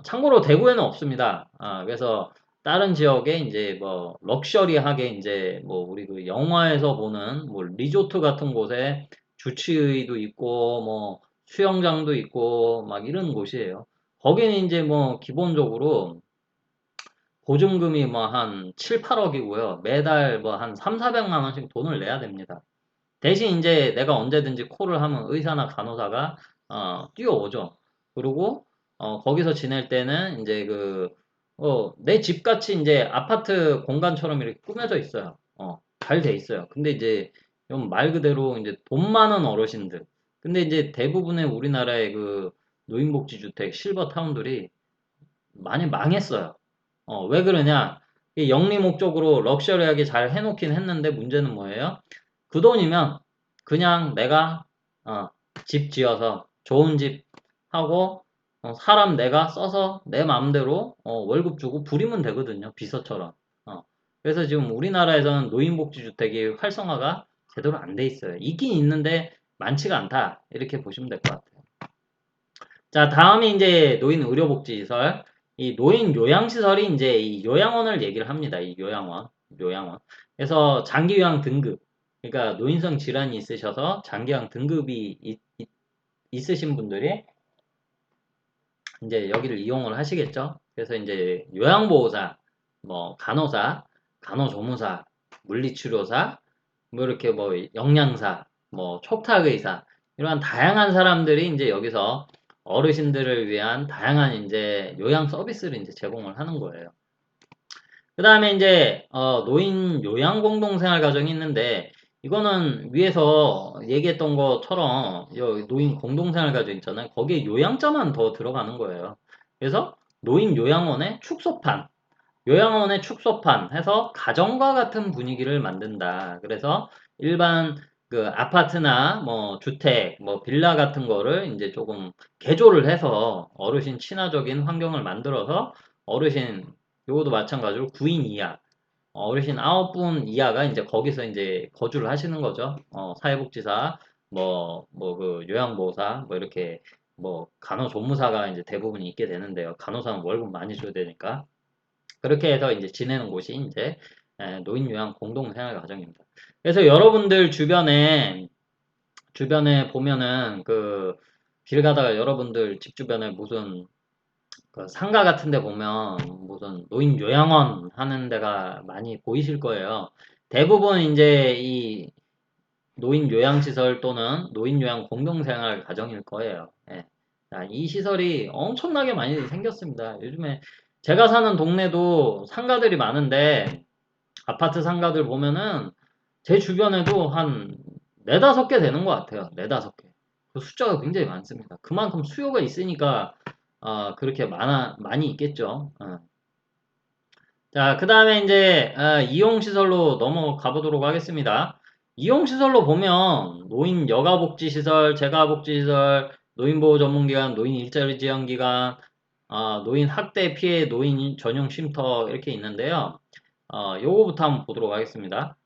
[SPEAKER 1] 참고로 대구에는 없습니다. 그래서 다른 지역에 이제 뭐 럭셔리하게 이제 뭐 우리 그 영화에서 보는 뭐 리조트 같은 곳에 주치의도 있고 뭐 수영장도 있고 막 이런 곳이에요. 거기는 이제 뭐 기본적으로 보증금이 뭐 한 7, 8억이고요. 매달 뭐 한 3, 400만 원씩 돈을 내야 됩니다. 대신 이제 내가 언제든지 콜을 하면 의사나 간호사가 뛰어오죠. 그리고 거기서 지낼 때는 이제 내 집같이 이제 아파트 공간처럼 이렇게 꾸며져 있어요. 잘 돼 있어요. 근데 이제 좀 말 그대로 이제 돈 많은 어르신들. 근데 이제 대부분의 우리나라의 그 노인복지주택 실버 타운들이 많이 망했어요. 왜 그러냐? 이 영리 목적으로 럭셔리하게 잘 해놓긴 했는데 문제는 뭐예요? 그 돈이면 그냥 내가 어, 집 지어서 좋은 집 하고 사람 내가 써서 내 마음대로 월급 주고 부리면 되거든요. 비서처럼. 어. 그래서 지금 우리나라에서는 노인복지주택이 활성화가 제대로 안 돼 있어요. 있긴 있는데 많지가 않다. 이렇게 보시면 될 것 같아요. 자, 다음이 이제 노인 의료복지시설. 이 노인 요양시설이 이제 이 요양원을 얘기를 합니다. 이 요양원. 그래서 장기요양 등급. 그러니까 노인성 질환이 있으셔서 장기요양 등급이 있으신 분들이 이제 여기를 이용을 하시겠죠. 그래서 이제 요양보호사, 뭐 간호사, 간호조무사, 물리치료사, 뭐 이렇게 뭐 영양사, 뭐 촉탁의사 이러한 다양한 사람들이 이제 여기서 어르신들을 위한 다양한 이제 요양 서비스를 이제 제공을 하는 거예요. 그 다음에 이제 노인 요양 공동생활 가정이 있는데 이거는 위에서 얘기했던 것처럼 노인 공동생활 가정 있잖아요. 거기에 요양자만 더 들어가는 거예요. 그래서 노인 요양원의 축소판 해서 가정과 같은 분위기를 만든다. 그래서 일반 그 아파트나 뭐 주택, 뭐 빌라 같은 거를 이제 조금 개조를 해서 어르신 친화적인 환경을 만들어서 어르신 요것도 마찬가지로 9인 이하 어르신 9분 이하가 이제 거기서 이제 거주를 하시는 거죠. 사회복지사, 그 요양보호사, 뭐 이렇게 뭐 간호조무사가 이제 대부분 있게 되는데요. 간호사는 월급 많이 줘야 되니까. 그렇게 해서 이제 지내는 곳이 이제 노인요양 공동생활 가정입니다. 그래서 여러분들 주변에 보면은 길 가다가 여러분들 집 주변에 무슨 그 상가 같은 데 보면 무슨 노인 요양원 하는 데가 많이 보이실 거예요. 대부분 이제 이 노인 요양시설 또는 노인 요양 공동생활 가정일 거예요. 예. 자, 이 시설이 엄청나게 많이 생겼습니다. 요즘에 제가 사는 동네도 상가들이 많은데 아파트 상가들 보면은 제 주변에도 한 네다섯 개 되는 것 같아요. 네다섯 개. 그 숫자가 굉장히 많습니다. 그만큼 수요가 있으니까 그렇게 많이 있겠죠. 자, 그 다음에 이제 이용시설로 넘어가 보도록 하겠습니다. 이용시설로 보면 노인 여가복지시설, 재가복지시설, 노인보호 전문기관, 노인 일자리 지원기관, 노인 학대 피해 노인 전용 쉼터 이렇게 있는데요. 요거부터 한번 보도록 하겠습니다.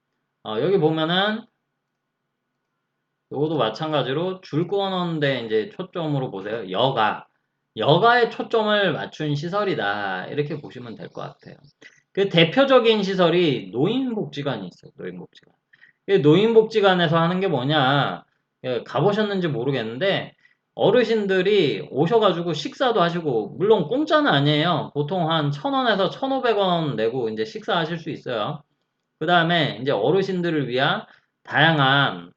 [SPEAKER 1] 여기 보면은 요것도 마찬가지로 줄 끊었는데 이제 초점으로 보세요. 여가에 초점을 맞춘 시설이다. 이렇게 보시면 될 것 같아요. 그 대표적인 시설이 노인복지관이 있어요. 노인복지관. 그 노인복지관에서 하는 게 뭐냐? 가보셨는지 모르겠는데 어르신들이 오셔가지고 식사도 하시고 물론 공짜는 아니에요. 보통 한 1,000원에서 1,500원 내고 이제 식사하실 수 있어요. 그 다음에 이제 어르신들을 위한 다양한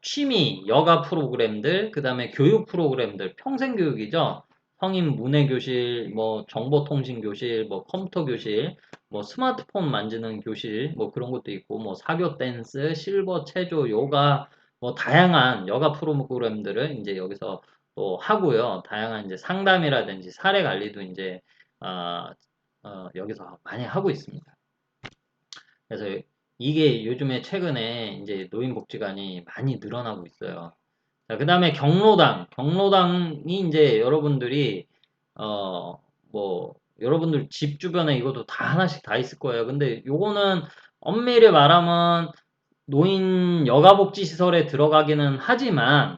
[SPEAKER 1] 취미, 여가 프로그램들, 그 다음에 교육 프로그램들, 평생교육이죠. 성인 문해교실, 뭐 정보통신교실, 뭐 컴퓨터 교실, 뭐 스마트폰 만지는 교실, 뭐 그런 것도 있고, 뭐 사교 댄스, 실버 체조, 요가, 뭐 다양한 여가 프로그램들을 이제 여기서 또 하고요. 다양한 이제 상담이라든지 사례 관리도 이제 어, 여기서 많이 하고 있습니다. 그래서 이게 요즘에 최근에 이제 노인복지관이 많이 늘어나고 있어요. 자, 그 다음에 경로당이 이제 여러분들이, 뭐, 여러분들 집 주변에 이것도 다 하나씩 다 있을 거예요. 근데 요거는 엄밀히 말하면 노인 여가복지시설에 들어가기는 하지만,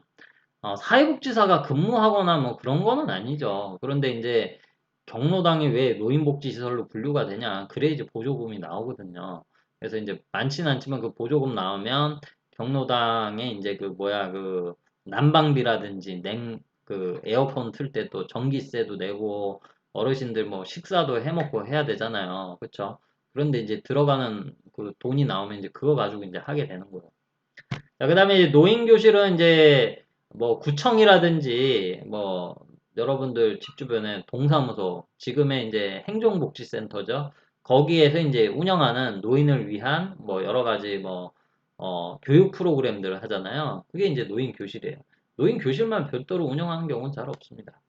[SPEAKER 1] 사회복지사가 근무하거나 뭐 그런 거는 아니죠. 그런데 이제 경로당이 왜 노인복지시설로 분류가 되냐. 그래 이제 보조금이 나오거든요. 그래서 이제 많지는 않지만 그 보조금 나오면 경로당에 이제 그 뭐야 그 난방비라든지 그 에어컨 틀 때 또 전기세도 내고 어르신들 뭐 식사도 해 먹고 해야 되잖아요. 그렇죠? 그런데 이제 들어가는 그 돈이 나오면 이제 그거 가지고 이제 하게 되는 거예요. 자, 그다음에 노인교실은 이제 뭐 구청이라든지 뭐 여러분들 집 주변에 동사무소, 지금의 이제 행정복지센터죠. 거기에서 이제 운영하는 노인을 위한 뭐 여러 가지 뭐 교육 프로그램들을 하잖아요. 그게 이제 노인교실이에요. 노인교실만 별도로 운영하는 경우는 잘 없습니다.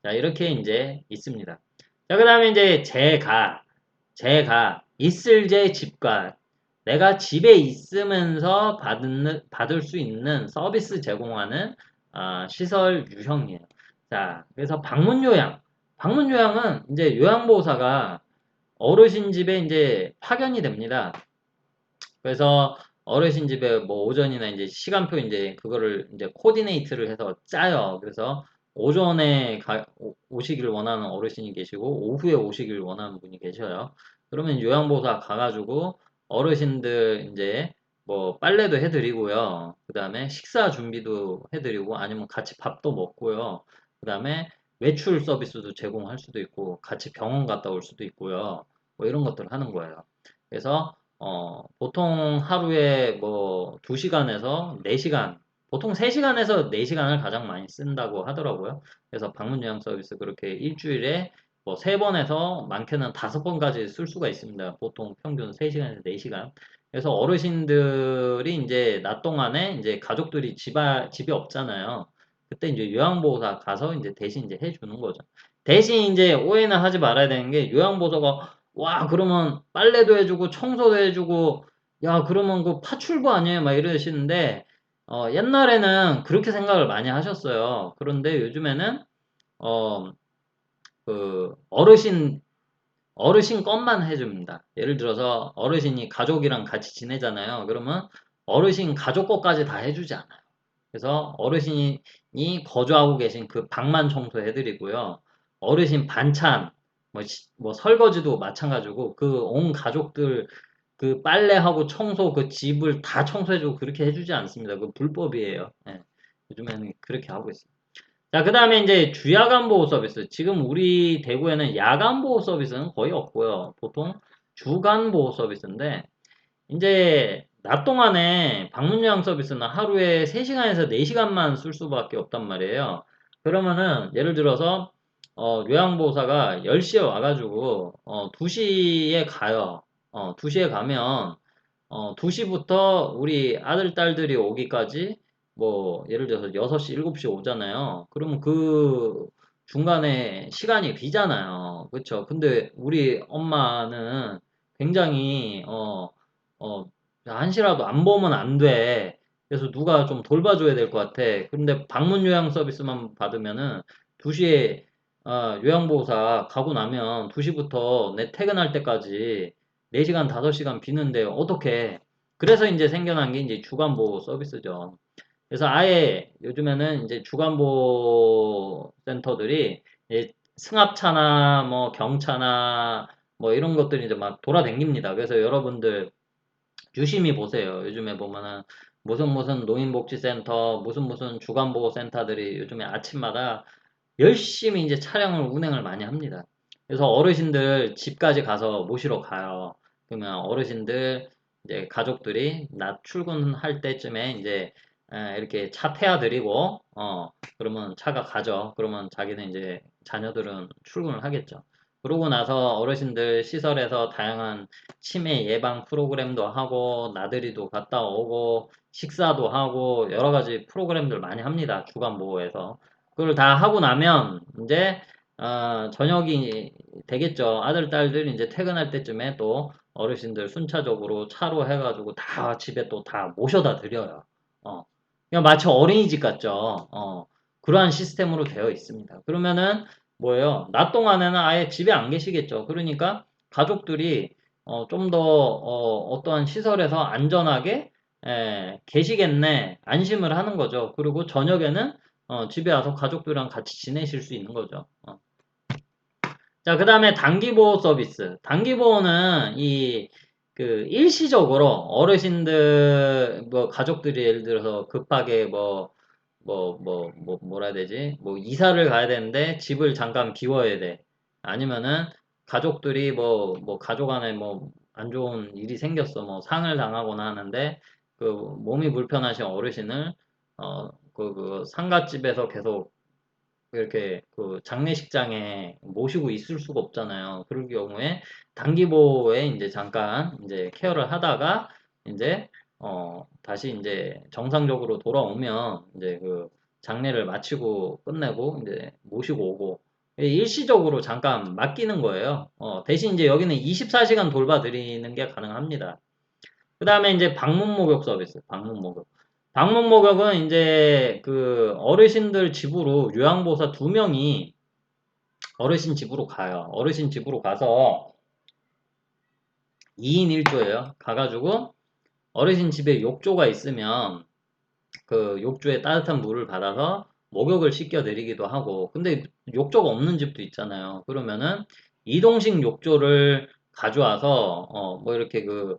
[SPEAKER 1] 자, 이렇게 이제 있습니다. 자, 그다음에 이제 있을 제 집과 내가 집에 있으면서 받을 수 있는 서비스 제공하는 시설 유형이에요. 자, 그래서 방문 요양은 이제 요양보호사가 어르신 집에 이제 파견이 됩니다. 그래서 어르신 집에 뭐 오전이나 이제 시간표 이제 그거를 이제 코디네이트를 해서 짜요. 그래서 오전에 오시길 원하는 어르신이 계시고 오후에 오시길 원하는 분이 계셔요. 그러면 요양보호사 가가지고 어르신들 이제 뭐 빨래도 해드리고요. 그 다음에 식사 준비도 해드리고 아니면 같이 밥도 먹고요. 그 다음에 외출 서비스도 제공할 수도 있고 같이 병원 갔다 올 수도 있고요. 뭐 이런 것들을 하는 거예요. 그래서 보통 하루에 뭐 2시간에서 4시간, 보통 3시간에서 4시간을 가장 많이 쓴다고 하더라고요. 그래서 방문 요양 서비스 그렇게 일주일에 뭐 3번에서 많게는 5번까지 쓸 수가 있습니다. 보통 평균 3시간에서 4시간. 그래서 어르신들이 이제 낮 동안에 이제 가족들이 집이 없잖아요. 그때 이제 요양보호사 가서 이제 대신 이제 해주는 거죠. 대신 이제 오해는 하지 말아야 되는 게 요양보호사가 와, 그러면 빨래도 해주고 청소도 해주고 야, 그러면 그 파출부 아니에요? 막 이러시는데 옛날에는 그렇게 생각을 많이 하셨어요. 그런데 요즘에는 어, 그 어르신 것만 해줍니다. 예를 들어서 어르신이 가족이랑 같이 지내잖아요. 그러면 어르신 가족 것까지 다 해주지 않아요. 그래서 어르신이 거주하고 계신 그 방만 청소해드리고요. 어르신 반찬, 뭐 설거지도 마찬가지고 그 온 가족들 그 빨래하고 청소 그 집을 다 청소해주고 그렇게 해주지 않습니다. 그 불법이에요. 예. 요즘에는 그렇게 하고 있어요. 자, 그 다음에 이제 주야간 보호 서비스. 지금 우리 대구에는 야간 보호 서비스는 거의 없고요. 보통 주간 보호 서비스인데, 이제 낮 동안에 방문 요양 서비스는 하루에 3시간에서 4시간만 쓸 수밖에 없단 말이에요. 그러면은 예를 들어서 요양보호사가 10시에 와가지고 2시에 가요. 2시에 가면 2시부터 우리 아들 딸들이 오기까지 뭐 예를 들어서 6시, 7시 오잖아요. 그러면 그 중간에 시간이 비잖아요. 그렇죠? 근데 우리 엄마는 굉장히 어, 한시라도 안 보면 안 돼. 그래서 누가 좀 돌봐줘야 될 것 같아. 그런데 방문 요양 서비스만 받으면은 2시에 요양보호사 가고 나면 2시부터 내 퇴근할 때까지 4시간, 5시간 비는데 어떻게? 그래서 이제 생겨난 게 이제 주간보호 서비스죠. 그래서 아예 요즘에는 이제 주간보호 센터들이 승합차나 뭐 경차나 뭐 이런 것들이 이제 막 돌아다닙니다. 그래서 여러분들 유심히 보세요. 요즘에 보면은 무슨 노인복지센터, 무슨 주간보호센터들이 요즘에 아침마다 열심히 이제 차량을 운행을 많이 합니다. 그래서 어르신들 집까지 가서 모시러 가요. 그러면 어르신들 이제 가족들이 낮 출근할 때쯤에 이제 이렇게 차 태워드리고 그러면 차가 가죠. 그러면 자기는 이제 자녀들은 출근을 하겠죠. 그러고 나서 어르신들 시설에서 다양한 치매 예방 프로그램도 하고 나들이도 갔다 오고 식사도 하고 여러 가지 프로그램들 많이 합니다. 주간보호에서. 그걸 다 하고 나면 이제 저녁이 되겠죠. 아들 딸들 이제 퇴근할 때쯤에 또 어르신들 순차적으로 차로 해가지고 다 집에 또 다 모셔다 드려요. 그냥 마치 어린이집 같죠. 그러한 시스템으로 되어 있습니다. 그러면은 뭐예요? 낮 동안에는 아예 집에 안 계시겠죠. 그러니까 가족들이 좀 더 어떠한 시설에서 안전하게 계시겠네 안심을 하는 거죠. 그리고 저녁에는 집에 와서 가족들이랑 같이 지내실 수 있는 거죠. 자, 그 다음에 단기보호 서비스. 단기보호는 그 일시적으로 어르신들, 뭐, 가족들이 예를 들어서 급하게 뭐라 해야 되지? 뭐, 이사를 가야 되는데 집을 잠깐 비워야 돼. 아니면은 가족들이 가족 안에 뭐, 안 좋은 일이 생겼어. 뭐, 상을 당하거나 하는데 그 몸이 불편하신 어르신을 그 상갓집에서 계속 이렇게 그 장례식장에 모시고 있을 수가 없잖아요. 그럴 경우에 단기보호에 이제 잠깐 이제 케어를 하다가 이제 다시 이제 정상적으로 돌아오면 이제 그 장례를 마치고 끝내고 이제 모시고 오고 일시적으로 잠깐 맡기는 거예요. 대신 이제 여기는 24시간 돌봐드리는 게 가능합니다. 그 다음에 이제 방문 목욕 서비스, 방문 목욕. 방문 목욕은 이제 그 어르신들 집으로 요양보호사 2명이 어르신 집으로 가요. 어르신 집으로 가서 2인 1조예요. 가가지고 어르신 집에 욕조가 있으면 그 욕조에 따뜻한 물을 받아서 목욕을 시켜드리기도 하고 근데 욕조가 없는 집도 있잖아요. 그러면은 이동식 욕조를 가져와서 뭐 이렇게 그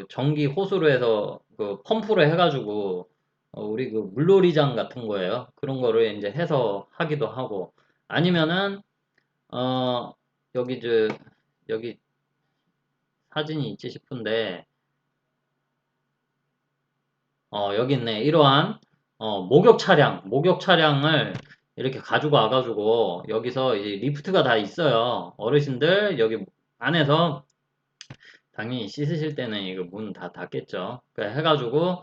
[SPEAKER 1] 전기 호수로 해서 그 펌프로 해가지고 우리 그 물놀이장 같은 거예요. 그런 거를 이제 해서 하기도 하고 아니면은 어 여기 여기 사진이 있지 싶은데 여기 있네. 이러한 목욕 차량을 이렇게 가지고 와가지고 여기서 이제 리프트가 다 있어요. 어르신들 여기 안에서 당연히 씻으실 때는 이거 문 다 닫겠죠. 그래 해가지고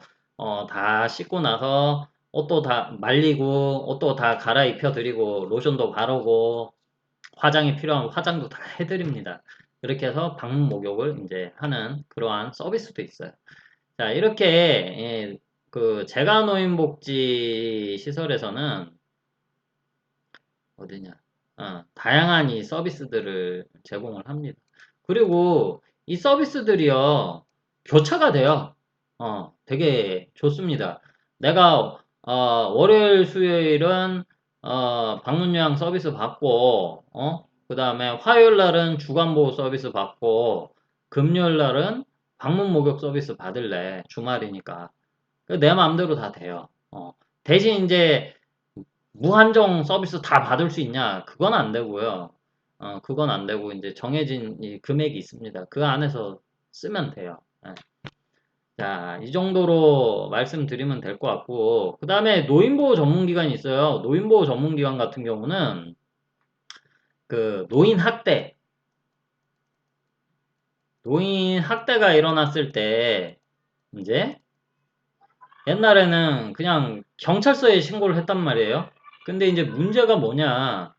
[SPEAKER 1] 다 씻고 나서 옷도 다 말리고 옷도 다 갈아입혀 드리고 로션도 바르고 화장이 필요하면 화장도 다 해드립니다. 이렇게 해서 방문 목욕을 이제 하는 그러한 서비스도 있어요. 자 이렇게 그 재가노인복지 시설에서는 어디냐 다양한 이 서비스들을 제공을 합니다. 그리고 이 서비스들이요, 교차가 돼요. 되게 좋습니다. 내가, 월요일, 수요일은, 방문 요양 서비스 받고, 그 다음에 화요일 날은 주간보호 서비스 받고, 금요일 날은 방문 목욕 서비스 받을래. 주말이니까. 내 마음대로 다 돼요. 대신 이제 무한정 서비스 다 받을 수 있냐? 그건 안 되고요. 그건 안 되고 이제 정해진 이 금액이 있습니다. 그 안에서 쓰면 돼요. 예. 자, 이 정도로 말씀드리면 될 것 같고, 그 다음에 노인보호 전문기관이 있어요. 노인보호 전문기관 같은 경우는 그 노인 학대가 일어났을 때 이제 옛날에는 그냥 경찰서에 신고를 했단 말이에요. 근데 이제 문제가 뭐냐?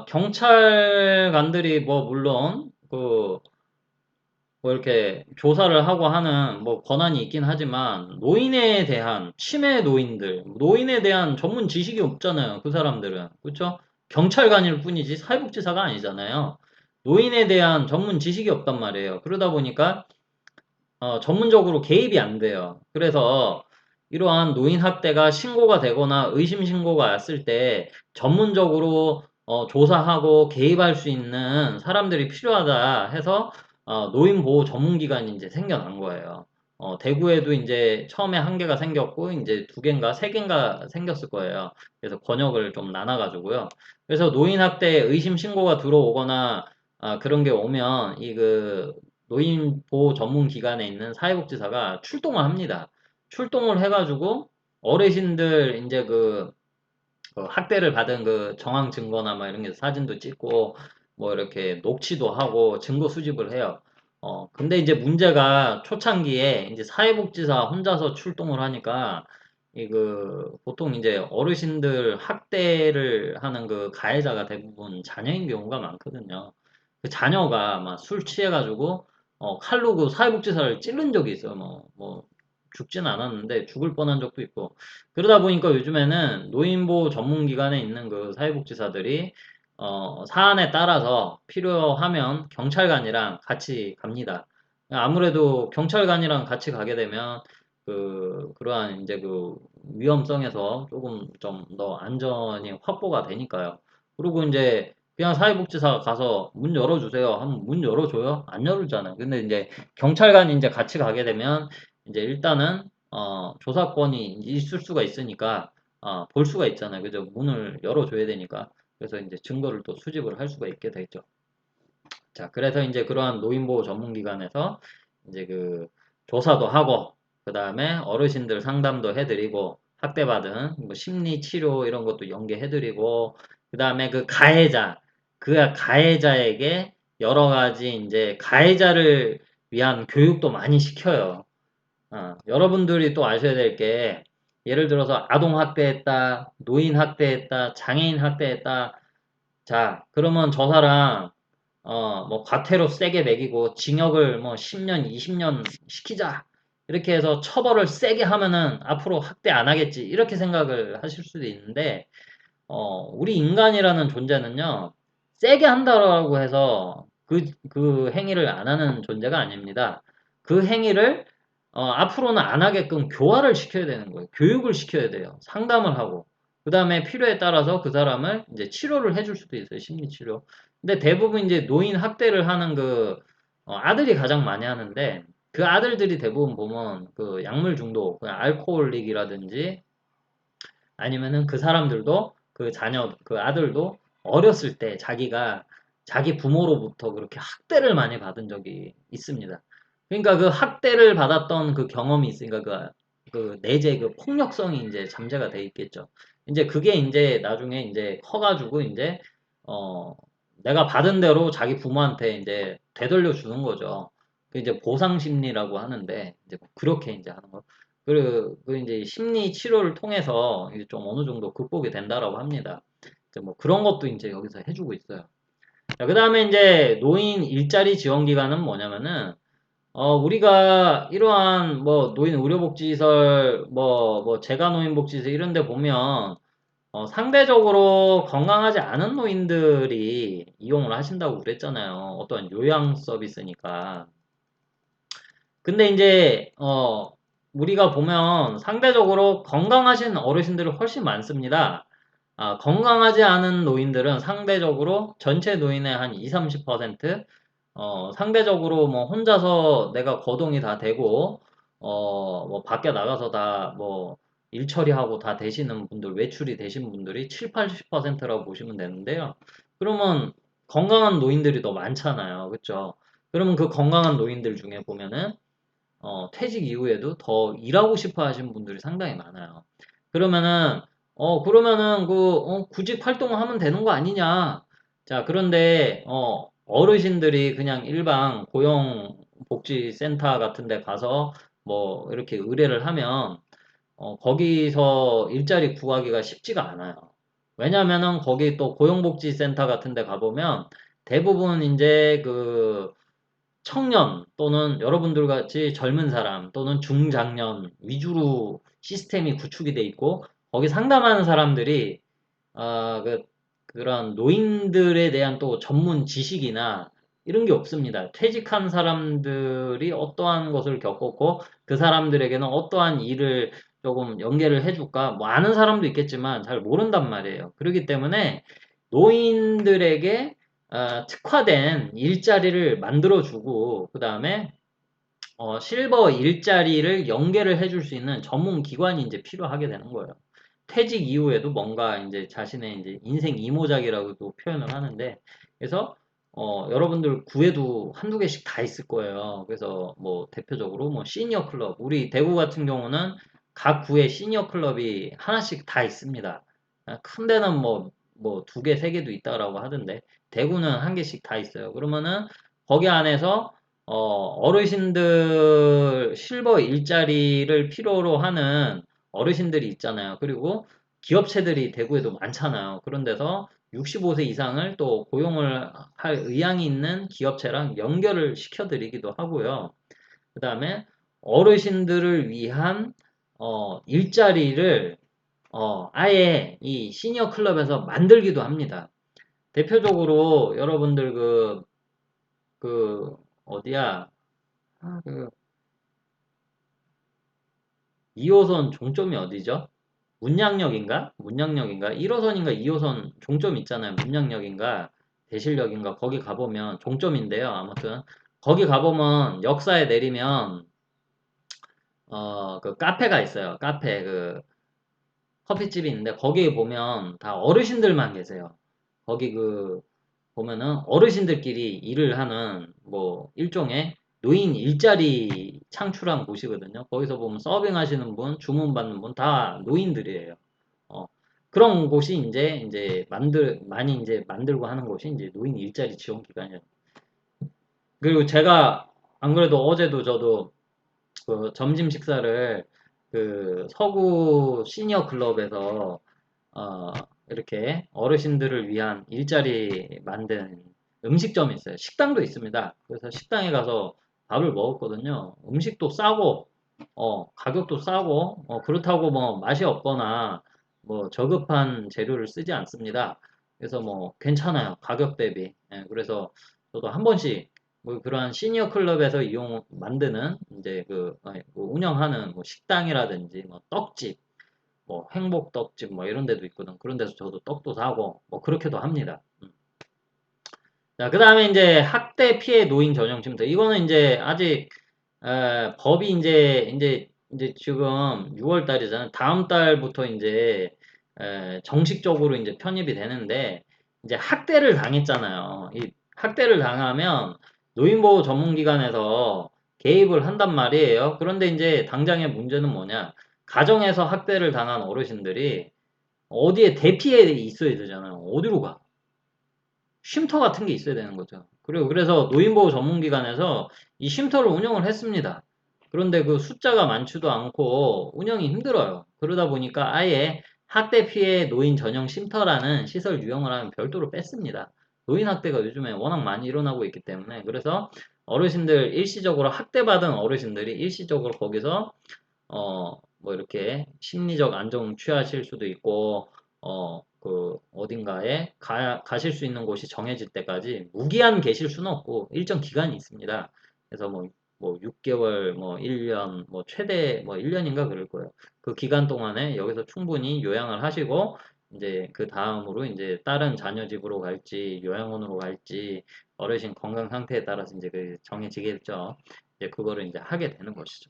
[SPEAKER 1] 경찰관들이 뭐 물론 그 뭐 이렇게 조사를 하고 하는 뭐 권한이 있긴 하지만 노인에 대한 치매 노인에 대한 전문 지식이 없잖아요. 그 사람들은. 그렇죠? 경찰관일 뿐이지 사회복지사가 아니잖아요. 노인에 대한 전문 지식이 없단 말이에요. 그러다 보니까 전문적으로 개입이 안 돼요. 그래서 이러한 노인 학대가 신고가 되거나 의심 신고가 왔을 때 전문적으로 조사하고 개입할 수 있는 사람들이 필요하다 해서 노인 보호 전문기관이 이제 생겨난 거예요. 대구에도 이제 처음에 한 개가 생겼고 이제 두 개인가 세 개인가 생겼을 거예요. 그래서 권역을 좀 나눠가지고요. 그래서 노인 학대 의심 신고가 들어오거나 그런 게 오면 노인 보호 전문 기관에 있는 사회복지사가 출동을 합니다. 출동을 해가지고 어르신들 이제 그 학대를 받은 그 정황 증거나 막 이런 게 사진도 찍고 뭐 이렇게 녹취도 하고 증거 수집을 해요. 근데 이제 문제가 초창기에 이제 사회복지사 혼자서 출동을 하니까 보통 이제 어르신들 학대를 하는 그 가해자가 대부분 자녀인 경우가 많거든요. 그 자녀가 막 술 취해가지고 칼로 그 사회복지사를 찌른 적이 있어요. 뭐 죽진 않았는데 죽을 뻔한 적도 있고. 그러다 보니까 요즘에는 노인보호 전문기관에 있는 그 사회복지사들이 사안에 따라서 필요하면 경찰관이랑 같이 갑니다. 아무래도 경찰관이랑 같이 가게 되면 그러한 이제 그 위험성에서 조금 좀 더 안전이 확보가 되니까요. 그리고 이제 그냥 사회복지사 가서 문 열어주세요 하면 문 열어줘요? 안 열어주잖아요. 근데 이제 경찰관이 이제 같이 가게 되면 이제 일단은 조사권이 있을 수가 있으니까 볼 수가 있잖아요. 그죠? 문을 열어줘야 되니까. 그래서 이제 증거를 또 수집을 할 수가 있게 되죠. 자, 그래서 이제 그러한 노인보호 전문기관에서 이제 조사도 하고, 그 다음에 어르신들 상담도 해드리고, 학대받은 뭐 심리치료 이런 것도 연계해드리고, 그 다음에 그 가해자에게 여러 가지 이제 가해자를 위한 교육도 많이 시켜요. 여러분들이 또 아셔야 될 게, 예를 들어서 아동 학대했다, 노인 학대했다, 장애인 학대했다. 자, 그러면 저 사람 뭐 과태료 세게 매기고 징역을 뭐 10년, 20년 시키자. 이렇게 해서 처벌을 세게 하면은 앞으로 학대 안 하겠지. 이렇게 생각을 하실 수도 있는데, 우리 인간이라는 존재는요, 세게 한다고 해서 그 행위를 안 하는 존재가 아닙니다. 그 행위를 앞으로는 안 하게끔 교화를 시켜야 되는 거예요. 교육을 시켜야 돼요. 상담을 하고. 그 다음에 필요에 따라서 그 사람을 이제 치료를 해줄 수도 있어요. 심리치료. 근데 대부분 이제 노인 학대를 하는 아들이 가장 많이 하는데 그 아들들이 대부분 보면 그 약물 중독, 그 알코올릭이라든지 아니면은 그 사람들도 그 아들도 어렸을 때 자기 부모로부터 그렇게 학대를 많이 받은 적이 있습니다. 그러니까 그 학대를 받았던 그 경험이 있으니까 그 내재 그 폭력성이 이제 잠재가 돼 있겠죠. 이제 그게 이제 나중에 이제 커가지고 이제 어 내가 받은 대로 자기 부모한테 이제 되돌려 주는 거죠. 그 이제 보상 심리라고 하는데 이제 그렇게 이제 하는 거. 그 이제 심리 치료를 통해서 이제 좀 어느 정도 극복이 된다라고 합니다. 이제 뭐 그런 것도 이제 여기서 해주고 있어요. 자, 그 다음에 이제 노인 일자리 지원 기간은 뭐냐면은 우리가 이러한 뭐 노인 의료복지시설 뭐 재가노인복지시설 이런 데 보면 상대적으로 건강하지 않은 노인들이 이용을 하신다고 그랬잖아요. 어떤 요양 서비스니까. 근데 이제 우리가 보면 상대적으로 건강하신 어르신들이 훨씬 많습니다. 건강하지 않은 노인들은 상대적으로 전체 노인의 한 2, 30%, 상대적으로 뭐 혼자서 내가 거동이 다 되고, 뭐 밖에 나가서 다 뭐 일 처리하고 다 되시는 분들, 외출이 되신 분들이 7, 80%라고 보시면 되는데요. 그러면 건강한 노인들이 더 많잖아요. 그쵸? 그러면 그 건강한 노인들 중에 보면은 퇴직 이후에도 더 일하고 싶어 하시는 분들이 상당히 많아요. 그러면은, 구직 활동을 하면 되는 거 아니냐. 자, 그런데, 어르신들이 그냥 일반 고용복지센터 같은 데 가서 뭐, 이렇게 의뢰를 하면, 거기서 일자리 구하기가 쉽지가 않아요. 왜냐면은 거기 또 고용복지센터 같은 데 가보면 대부분 이제 그 청년 또는 여러분들 같이 젊은 사람 또는 중장년 위주로 시스템이 구축이 돼 있고 거기 상담하는 사람들이 그런 노인들에 대한 또 전문 지식이나 이런 게 없습니다. 퇴직한 사람들이 어떠한 것을 겪었고 그 사람들에게는 어떠한 일을 조금 연계를 해줄까? 뭐 아는 사람도 있겠지만 잘 모른단 말이에요. 그렇기 때문에 노인들에게 특화된 일자리를 만들어주고 그 다음에 실버 일자리를 연계를 해줄 수 있는 전문 기관이 이제 필요하게 되는 거예요. 퇴직 이후에도 뭔가 이제 자신의 이제 인생 이모작이라고도 표현을 하는데, 그래서 여러분들 구에도 한두 개씩 다 있을 거예요. 그래서 뭐 대표적으로 뭐 시니어 클럽, 우리 대구 같은 경우는 각 구에 시니어 클럽이 하나씩 다 있습니다. 큰 데는 뭐 두 개, 세 개도 있다라고 하던데, 대구는 한 개씩 다 있어요. 그러면은 거기 안에서 어르신들 실버 일자리를 필요로 하는 어르신들이 있잖아요. 그리고 기업체들이 대구에도 많잖아요. 그런 데서 65세 이상을 또 고용을 할 의향이 있는 기업체랑 연결을 시켜드리기도 하고요. 그 다음에 어르신들을 위한 일자리를 아예 이 시니어 클럽에서 만들기도 합니다. 대표적으로 여러분들 그 어디야? 그 2호선 종점이 어디죠? 문양역인가? 문양역인가? 1호선인가 2호선 종점 있잖아요. 문양역인가? 대실역인가? 거기 가보면 종점인데요. 아무튼 거기 가보면 역사에 내리면 그 카페가 있어요. 카페 그 커피집이 있는데 거기에 보면 다 어르신들만 계세요. 거기 보면은 어르신들끼리 일을 하는 뭐 일종의 노인 일자리 창출한 곳이거든요. 거기서 보면 서빙 하시는 분, 주문 받는 분 다 노인들이에요. 어, 그런 곳이 이제 많이 이제 만들고 하는 곳이 이제 노인 일자리 지원 기관이에요. 그리고 제가 안 그래도 어제도 저도 그 점심 식사를 그 서구 시니어 클럽에서 어, 이렇게 어르신들을 위한 일자리 만든 음식점이 있어요. 식당도 있습니다. 그래서 식당에 가서 밥을 먹었거든요. 음식도 싸고, 가격도 싸고, 그렇다고 뭐 맛이 없거나 뭐 저급한 재료를 쓰지 않습니다. 그래서 뭐 괜찮아요. 가격 대비. 예, 그래서 저도 한 번씩 뭐 그러한 시니어 클럽에서 만드는 이제 운영하는 뭐 식당이라든지 뭐 떡집 뭐 행복떡집 뭐 이런 데도 있거든. 그런 데서 저도 떡도 사고 뭐 그렇게도 합니다. 자, 그 다음에 이제 학대 피해 노인 전용 쉼터. 이거는 이제 아직 법이 이제 지금 6월 달이잖아요. 다음 달부터 이제 정식적으로 이제 편입이 되는데 이제 학대를 당했잖아요. 이 학대를 당하면 노인보호 전문기관에서 개입을 한단 말이에요. 그런데 이제 당장의 문제는 뭐냐? 가정에서 학대를 당한 어르신들이 어디에 대피해 있어야 되잖아요. 어디로 가? 쉼터 같은 게 있어야 되는 거죠. 그리고 그래서 노인보호 전문기관에서 이 쉼터를 운영을 했습니다. 그런데 그 숫자가 많지도 않고 운영이 힘들어요. 그러다 보니까 아예 학대 피해 노인 전용 쉼터라는 시설 유형을 하면 별도로 뺐습니다. 노인 학대가 요즘에 워낙 많이 일어나고 있기 때문에 그래서 어르신들 일시적으로 학대받은 어르신들이 일시적으로 거기서 뭐 이렇게 심리적 안정 취하실 수도 있고, 어딘가에 가실 수 있는 곳이 정해질 때까지 무기한 계실 수는 없고, 일정 기간이 있습니다. 그래서 뭐 6개월, 뭐 1년, 뭐 최대 뭐 1년인가 그럴 거예요. 그 기간 동안에 여기서 충분히 요양을 하시고, 이제 그 다음으로 이제 다른 자녀 집으로 갈지, 요양원으로 갈지, 어르신 건강 상태에 따라서 이제 그 정해지겠죠. 이제 그거를 이제 하게 되는 것이죠.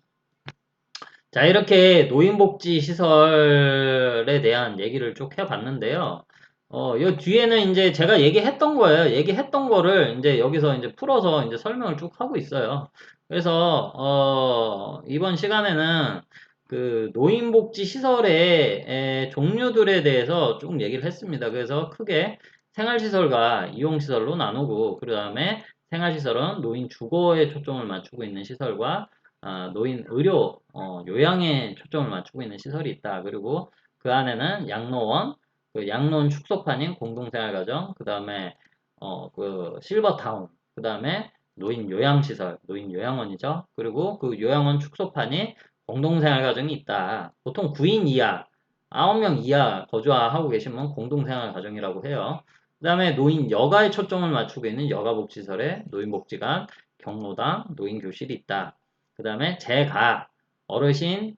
[SPEAKER 1] 자, 이렇게 노인복지 시설에 대한 얘기를 쭉 해봤는데요. 요 뒤에는 이제 제가 얘기했던 거예요. 얘기했던 거를 이제 여기서 이제 풀어서 이제 설명을 쭉 하고 있어요. 그래서, 이번 시간에는 그 노인복지 시설의 종류들에 대해서 쭉 얘기를 했습니다. 그래서 크게 생활시설과 이용시설로 나누고, 그 다음에 생활시설은 노인 주거에 초점을 맞추고 있는 시설과 노인 의료, 요양에 초점을 맞추고 있는 시설이 있다. 그리고 그 안에는 양로원, 그 양로원 축소판인 공동생활가정, 그 다음에 그 실버타운, 그 다음에 노인 요양시설, 노인 요양원이죠. 그리고 그 요양원 축소판이 공동생활가정이 있다. 보통 9인 이하, 9명 이하 거주하고 계시면 공동생활가정이라고 해요. 그 다음에 노인 여가에 초점을 맞추고 있는 여가복지시설에 노인복지관, 경로당, 노인교실이 있다. 그 다음에 재가, 어르신이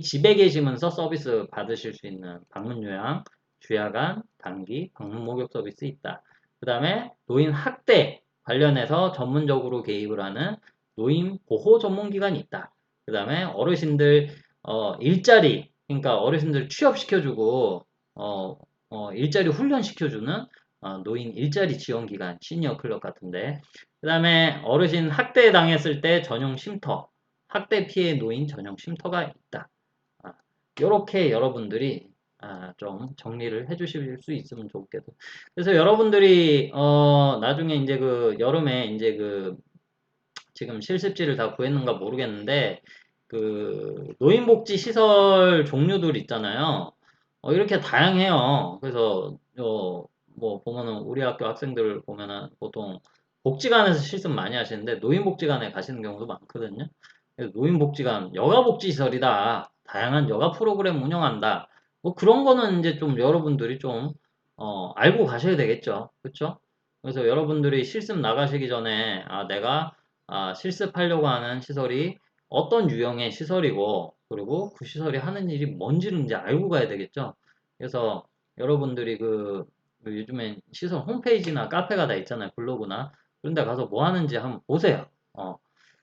[SPEAKER 1] 집에 계시면서 서비스 받으실 수 있는 방문 요양, 주야간, 단기, 방문 목욕 서비스 있다. 그 다음에 노인 학대 관련해서 전문적으로 개입을 하는 노인 보호 전문기관이 있다. 그 다음에 어르신들 일자리, 그러니까 어르신들 취업시켜주고 일자리 훈련시켜주는 노인 일자리 지원기관, 시니어 클럽 같은데. 그 다음에 어르신 학대 당했을 때 전용 쉼터, 학대 피해 노인 전용 쉼터가 있다. 이렇게 여러분들이 좀 정리를 해주실 수 있으면 좋겠고. 그래서 여러분들이 나중에 이제 그 여름에 이제 그 지금 실습지를 다 구했는가 모르겠는데 그 노인복지 시설 종류들 있잖아요. 이렇게 다양해요. 그래서 뭐 보면은 우리 학교 학생들 보면은 보통 복지관에서 실습 많이 하시는데 노인복지관에 가시는 경우도 많거든요. 그래서 노인복지관 여가복지시설이다. 다양한 여가 프로그램 운영한다. 뭐 그런 거는 이제 좀 여러분들이 좀 알고 가셔야 되겠죠. 그렇죠? 그래서 여러분들이 실습 나가시기 전에 내가 실습하려고 하는 시설이 어떤 유형의 시설이고, 그리고 그 시설이 하는 일이 뭔지를 이제 알고 가야 되겠죠. 그래서 여러분들이 그 요즘에 시설 홈페이지나 카페가 다 있잖아요. 블로그나. 그런 데 가서 뭐 하는지 한번 보세요.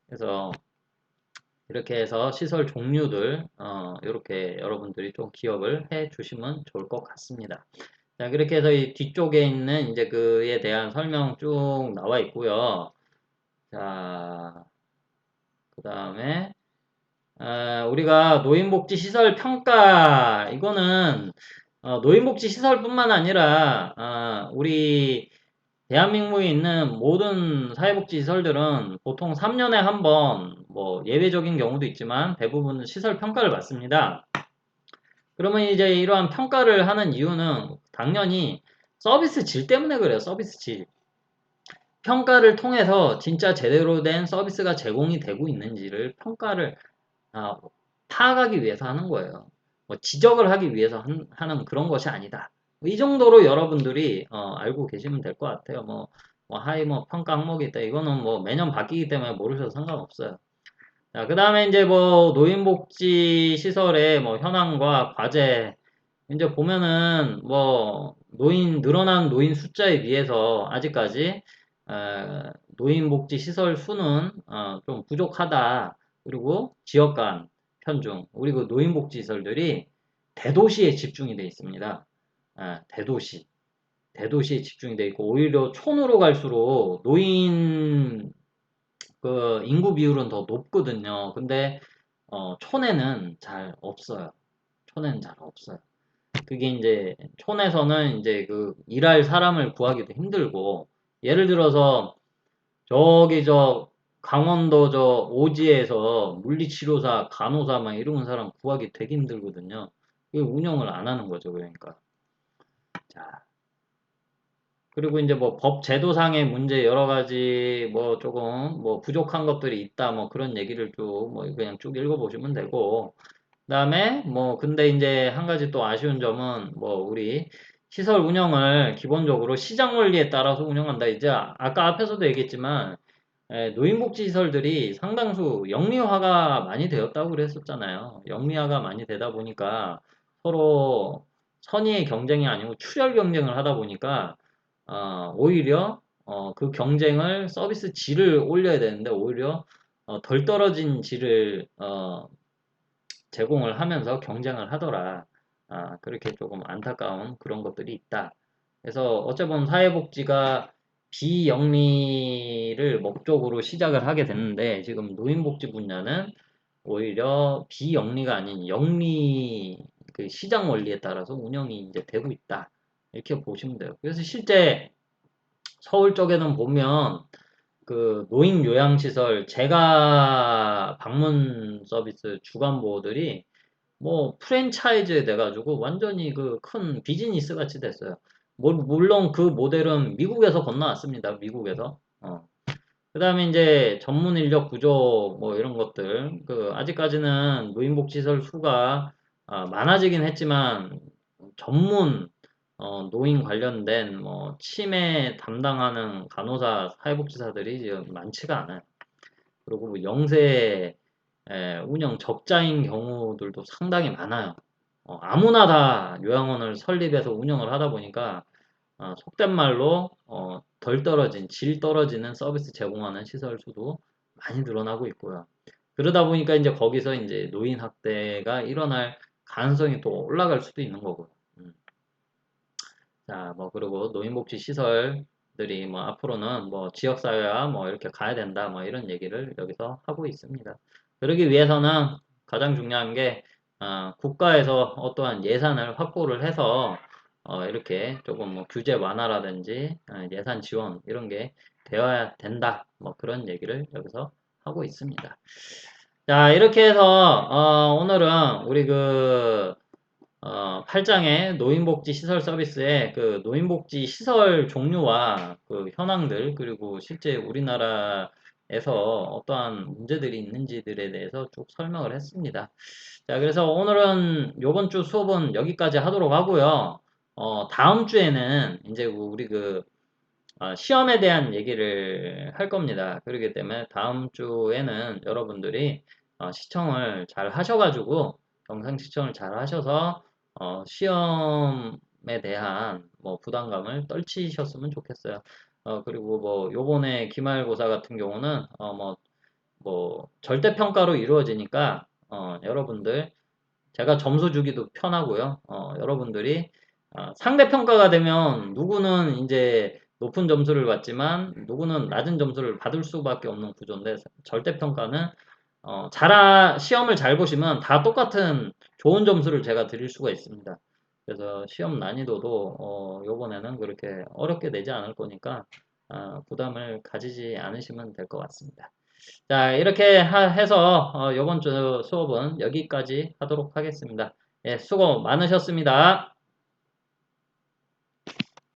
[SPEAKER 1] 그래서 이렇게 해서 시설 종류들, 이렇게 여러분들이 좀 기억을 해 주시면 좋을 것 같습니다. 자, 그렇게 해서 이 뒤쪽에 있는 이제 그에 대한 설명 쭉 나와 있고요. 자, 그 다음에 우리가 노인복지 시설 평가 이거는 노인복지 시설뿐만 아니라 우리 대한민국에 있는 모든 사회복지 시설들은 보통 3년에 한 번 뭐 예외적인 경우도 있지만 대부분은 시설 평가를 받습니다. 그러면 이제 이러한 평가를 하는 이유는 당연히 서비스 질 때문에 그래요. 서비스 질. 평가를 통해서 진짜 제대로 된 서비스가 제공이 되고 있는지를 평가를 아, 파악하기 위해서 하는 거예요. 뭐 지적을 하기 위해서 하는 그런 것이 아니다. 이 정도로 여러분들이 알고 계시면 될 것 같아요. 뭐 평가 항목이 있다. 이거는 뭐 매년 바뀌기 때문에 모르셔도 상관없어요. 자, 그 다음에 이제 뭐 노인복지 시설의 뭐 현황과 과제 이제 보면은 뭐 늘어난 노인 숫자에 비해서 아직까지 노인복지 시설 수는 좀 부족하다. 그리고 지역 간 편중 우리 그 노인복지 시설들이 대도시에 집중이 되어 있습니다. 대도시에 집중이 되어 있고 오히려 촌으로 갈수록 노인 그 인구 비율은 더 높거든요. 근데 촌에는 잘 없어요. 촌에는 잘 없어요. 그게 이제 촌에서는 이제 그 일할 사람을 구하기도 힘들고 예를 들어서 저기 저 강원도 저 오지에서 물리치료사, 간호사 막 이런 사람 구하기 되게 힘들거든요. 그 운영을 안 하는 거죠, 그러니까. 자, 그리고 이제 뭐 법 제도상의 문제 여러 가지 뭐 조금 뭐 부족한 것들이 있다 뭐 그런 얘기를 쭉 뭐 그냥 쭉 읽어보시면 되고 그다음에 뭐 근데 이제 한 가지 또 아쉬운 점은 뭐 우리 시설 운영을 기본적으로 시장 원리에 따라서 운영한다. 이제 아까 앞에서도 얘기했지만 노인복지 시설들이 상당수 영리화가 많이 되었다고 그랬었잖아요. 영리화가 많이 되다 보니까 서로 선의의 경쟁이 아니고 출혈 경쟁을 하다 보니까 오히려 그 경쟁을 서비스 질을 올려야 되는데 오히려 덜 떨어진 질을 제공을 하면서 경쟁을 하더라. 그렇게 조금 안타까운 그런 것들이 있다. 그래서 어찌보면 사회복지가 비영리를 목적으로 시작을 하게 됐는데 지금 노인복지 분야는 오히려 비영리가 아닌 영리 그 시장 원리에 따라서 운영이 이제 되고 있다. 이렇게 보시면 돼요. 그래서 실제 서울 쪽에는 보면 그 노인 요양시설 제가 방문 서비스 주간보호들이 뭐 프랜차이즈 돼가지고 완전히 그 큰 비즈니스 같이 됐어요. 물론 그 모델은 미국에서 건너왔습니다. 미국에서. 그 다음에 이제 전문 인력 구조 뭐 이런 것들 그 아직까지는 노인복지시설 수가 많아지긴 했지만 전문 노인 관련된 뭐 치매 담당하는 간호사 사회복지사들이 지금 많지가 않아요. 그리고 뭐 영세 운영 적자인 경우들도 상당히 많아요. 아무나 다 요양원을 설립해서 운영을 하다 보니까 속된 말로 덜 떨어진 질 떨어지는 서비스 제공하는 시설 수도 많이 늘어나고 있고요. 그러다 보니까 이제 거기서 이제 노인 학대가 일어날 가능성이 또 올라갈 수도 있는 거고요. 자, 뭐 그리고 노인복지 시설들이 뭐 앞으로는 뭐 지역사회와 뭐 이렇게 가야 된다 뭐 이런 얘기를 여기서 하고 있습니다. 그러기 위해서는 가장 중요한 게 국가에서 어떠한 예산을 확보를 해서 이렇게 조금 뭐 규제 완화라든지 예산 지원 이런 게 되어야 된다 뭐 그런 얘기를 여기서 하고 있습니다. 자, 이렇게 해서 오늘은 우리 그 8장의 노인복지 시설 서비스의 그 노인복지 시설 종류와 그 현황들, 그리고 실제 우리나라에서 어떠한 문제들이 있는지들에 대해서 쭉 설명을 했습니다. 자, 그래서 오늘은 요번 주 수업은 여기까지 하도록 하고요. 다음 주에는 이제 우리 그 시험에 대한 얘기를 할 겁니다. 그렇기 때문에 다음 주에는 여러분들이 시청을 잘 하셔가지고 영상 시청을 잘 하셔서 시험에 대한 뭐 부담감을 떨치셨으면 좋겠어요. 그리고 뭐 요번에 기말고사 같은 경우는 뭐 절대평가로 이루어지니까 여러분들 제가 점수 주기도 편하고요. 여러분들이 상대평가가 되면 누구는 이제 높은 점수를 받지만 누구는 낮은 점수를 받을 수밖에 없는 구조인데 절대평가는 시험을 잘 보시면 다 똑같은 좋은 점수를 제가 드릴 수가 있습니다. 그래서 시험 난이도도 요번에는 그렇게 어렵게 내지 않을 거니까 부담을 가지지 않으시면 될 것 같습니다. 자, 이렇게 해서 이번 주 수업은 여기까지 하도록 하겠습니다. 예, 수고 많으셨습니다.